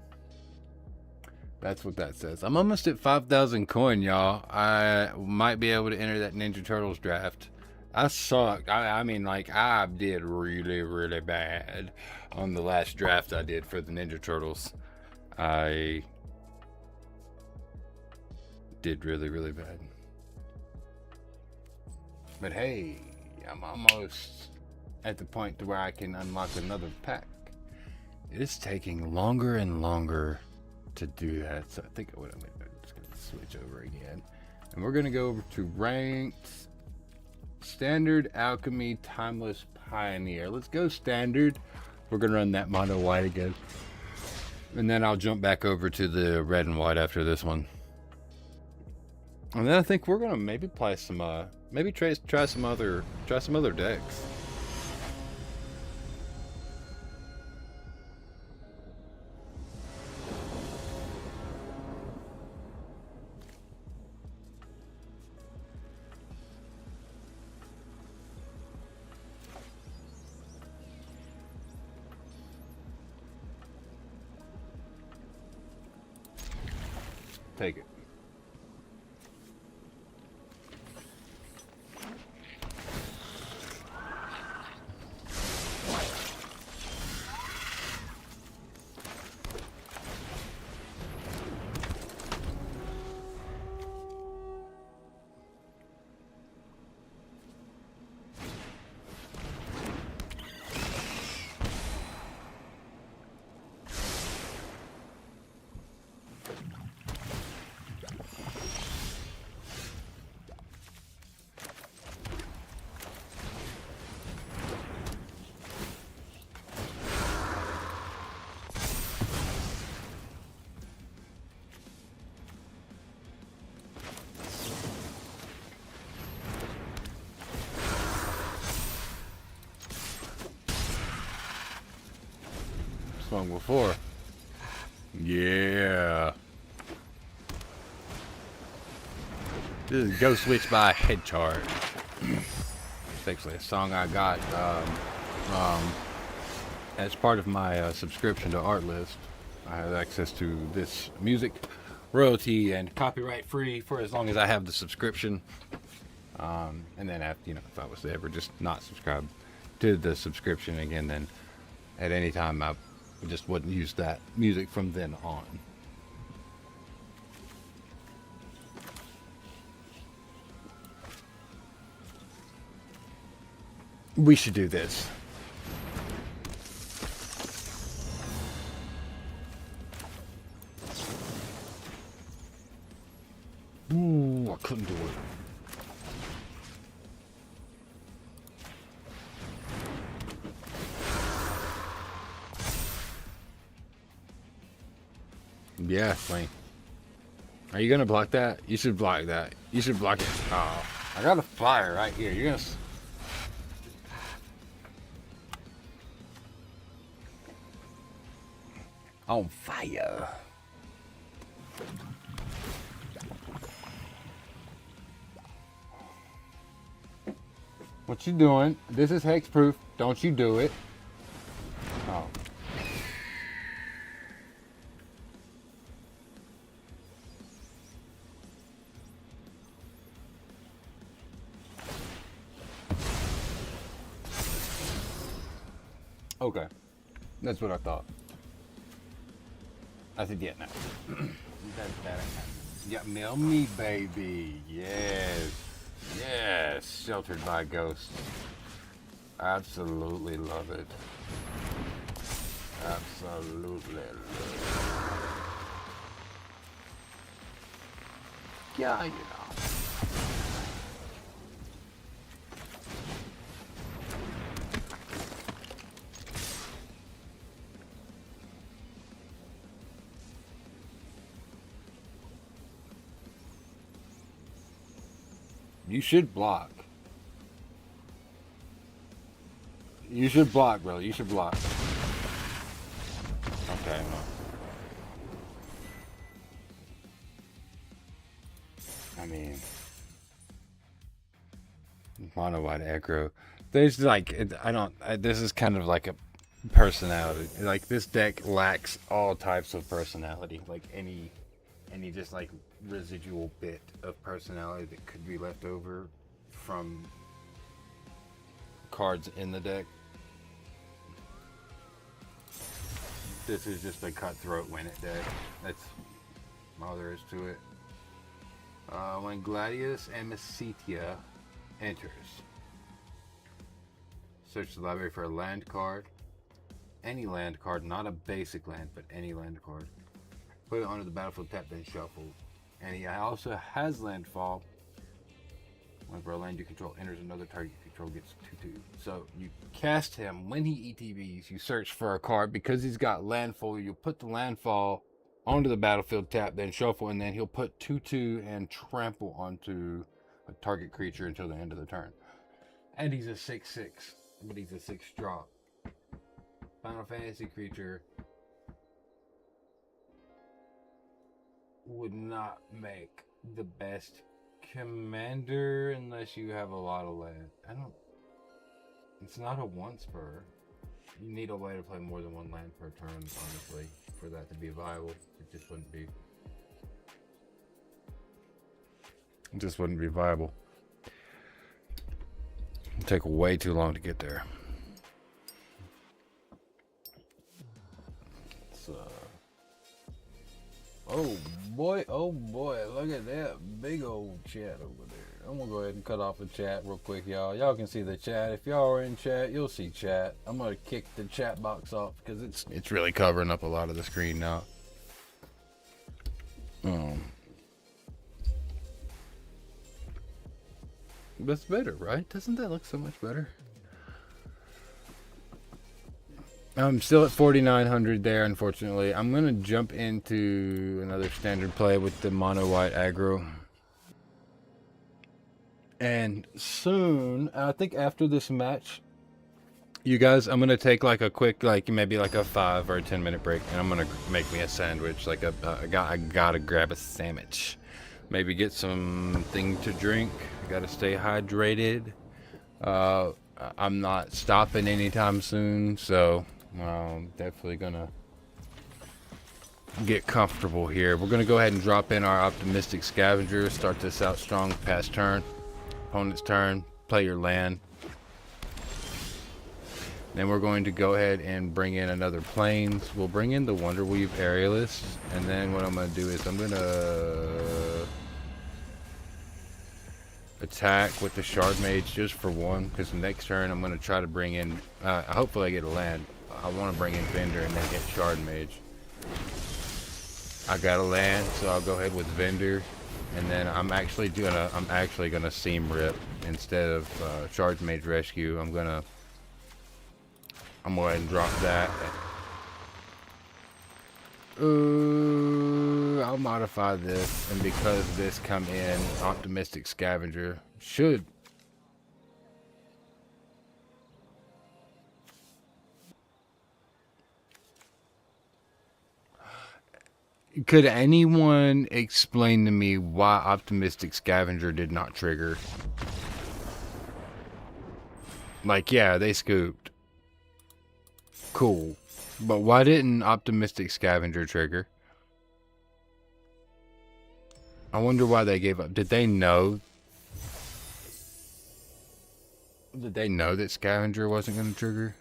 That's what that says. I'm almost at 5,000 coin, y'all. I might be able to enter that Ninja Turtles draft. I sucked. I mean, like, I did really, really bad on the last draft I did for the Ninja Turtles. I did really, really bad. But hey, I'm almost at the point to where I can unlock another pack. It's taking longer and longer to do that, so I think what I'm just gonna switch over again, and we're gonna go over to ranked, standard, alchemy, timeless, pioneer. Let's go standard. We're gonna run that mono white again, and then I'll jump back over to the red and white after this one, and then I think we're gonna maybe play some, maybe try some other decks. Take it. Swung before. Yeah. This is Ghost Witch by Head Charge. It's actually a song I got as part of my subscription to Artlist. I have access to this music, royalty and copyright free for as long as I have the subscription. And then after, if I was to ever just not subscribe to the subscription again, then at any time I just wouldn't use that music from then on. We should do this. Ooh, I couldn't do it. Yeah, Flame. Are you gonna block that? You should block that. You should block it. Oh, I got a fire right here. You're gonna. On fire. What you doing? This is hex proof. Don't you do it. Oh. Okay. That's what I thought. I said, yeah, no. that yeah, mail me, baby. Yes. Yes. Sheltered by ghosts. Absolutely love it. Absolutely love it. Yeah, You should block. You should block, bro. You should block. Okay, no. I mean, mono white aggro. There's like, this is kind of like a personality. Like, this deck lacks all types of personality. Like, any just like residual bit of personality that could be left over from cards in the deck. This is just a cutthroat win it deck. That's all there is to it. When Gladius Amicitia enters, search the library for a land card. Any land card, not a basic land, but any land card. Put it onto the battlefield, tap, then shuffle. And he also has landfall. Whenever a land you control enters, another target you control gets 2/2. So you cast him. When he ETBs, you search for a card. Because he's got landfall, you put the landfall onto the battlefield, tap, then shuffle, and then he'll put 2/2 and trample onto a target creature until the end of the turn. And he's a 6/6, but he's a 6 drop. Final Fantasy creature would not make the best commander unless you have a lot of land. It's not a once per. You need a way to play more than one land per turn, honestly, for that to be viable. It just wouldn't be. It just wouldn't be viable. It'd take way too long to get there. Oh boy, look at that big old chat over there. I'm gonna go ahead and cut off the chat real quick, y'all. Y'all can see the chat. If y'all are in chat, you'll see chat. I'm gonna kick the chat box off because it's really covering up a lot of the screen now. That's better, right? Doesn't that look so much better? I'm still at 4,900 there, unfortunately. I'm going to jump into another standard play with the mono white aggro. And soon, I think after this match, you guys, I'm going to take like a quick, like maybe like a 5 or a 10 minute break. And I'm going to make me a sandwich. Like I gotta grab a sandwich. Maybe get something to drink. I got to stay hydrated. I'm not stopping anytime soon, so... definitely gonna get comfortable here. We're gonna go ahead and drop in our optimistic scavenger. Start this out strong. Pass turn. Opponent's turn. Play your land. Then we're going to go ahead and bring in another plains. We'll bring in the Wonderweave Aerialist, and then what I'm gonna do is I'm gonna attack with the Shard Mage just for one, because the next turn I'm gonna try to bring in. Hopefully I get a land. I want to bring in Vendor and then get Shard Mage. I got a land, so I'll go ahead with Vendor, and then I'm actually gonna Seam Rip instead of Shard Mage Rescue. I'm gonna go ahead and drop that. I'll modify this, and because this come in, Optimistic Scavenger should. Could anyone explain to me why Optimistic Scavenger did not trigger? Like, yeah, they scooped. Cool. But why didn't Optimistic Scavenger trigger? I wonder why they gave up. Did they know? Did they know that Scavenger wasn't going to trigger?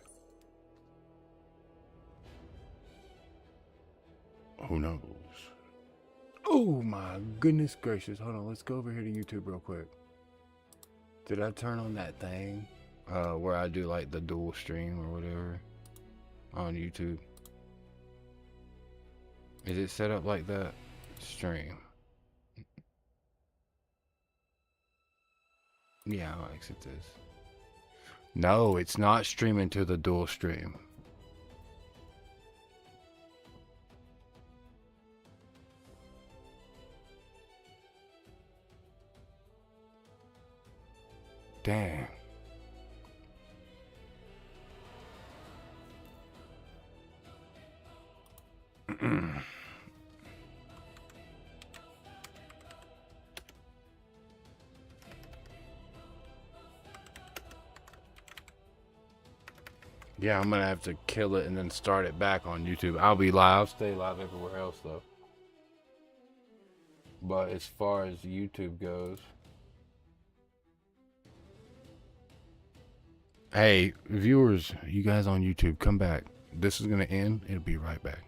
Who knows? Oh my goodness gracious. Hold on, let's go over here to YouTube real quick. Did I turn on that thing? Where I do like the dual stream or whatever on YouTube. Is it set up like that? Stream. Yeah, I'll exit this. No, it's not streaming to the dual stream. Dang. Yeah, I'm gonna have to kill it and then start it back on YouTube. I'll be live. I'll stay live everywhere else though. But as far as YouTube goes, hey, viewers, you guys on YouTube, come back. This is gonna end. It'll be right back.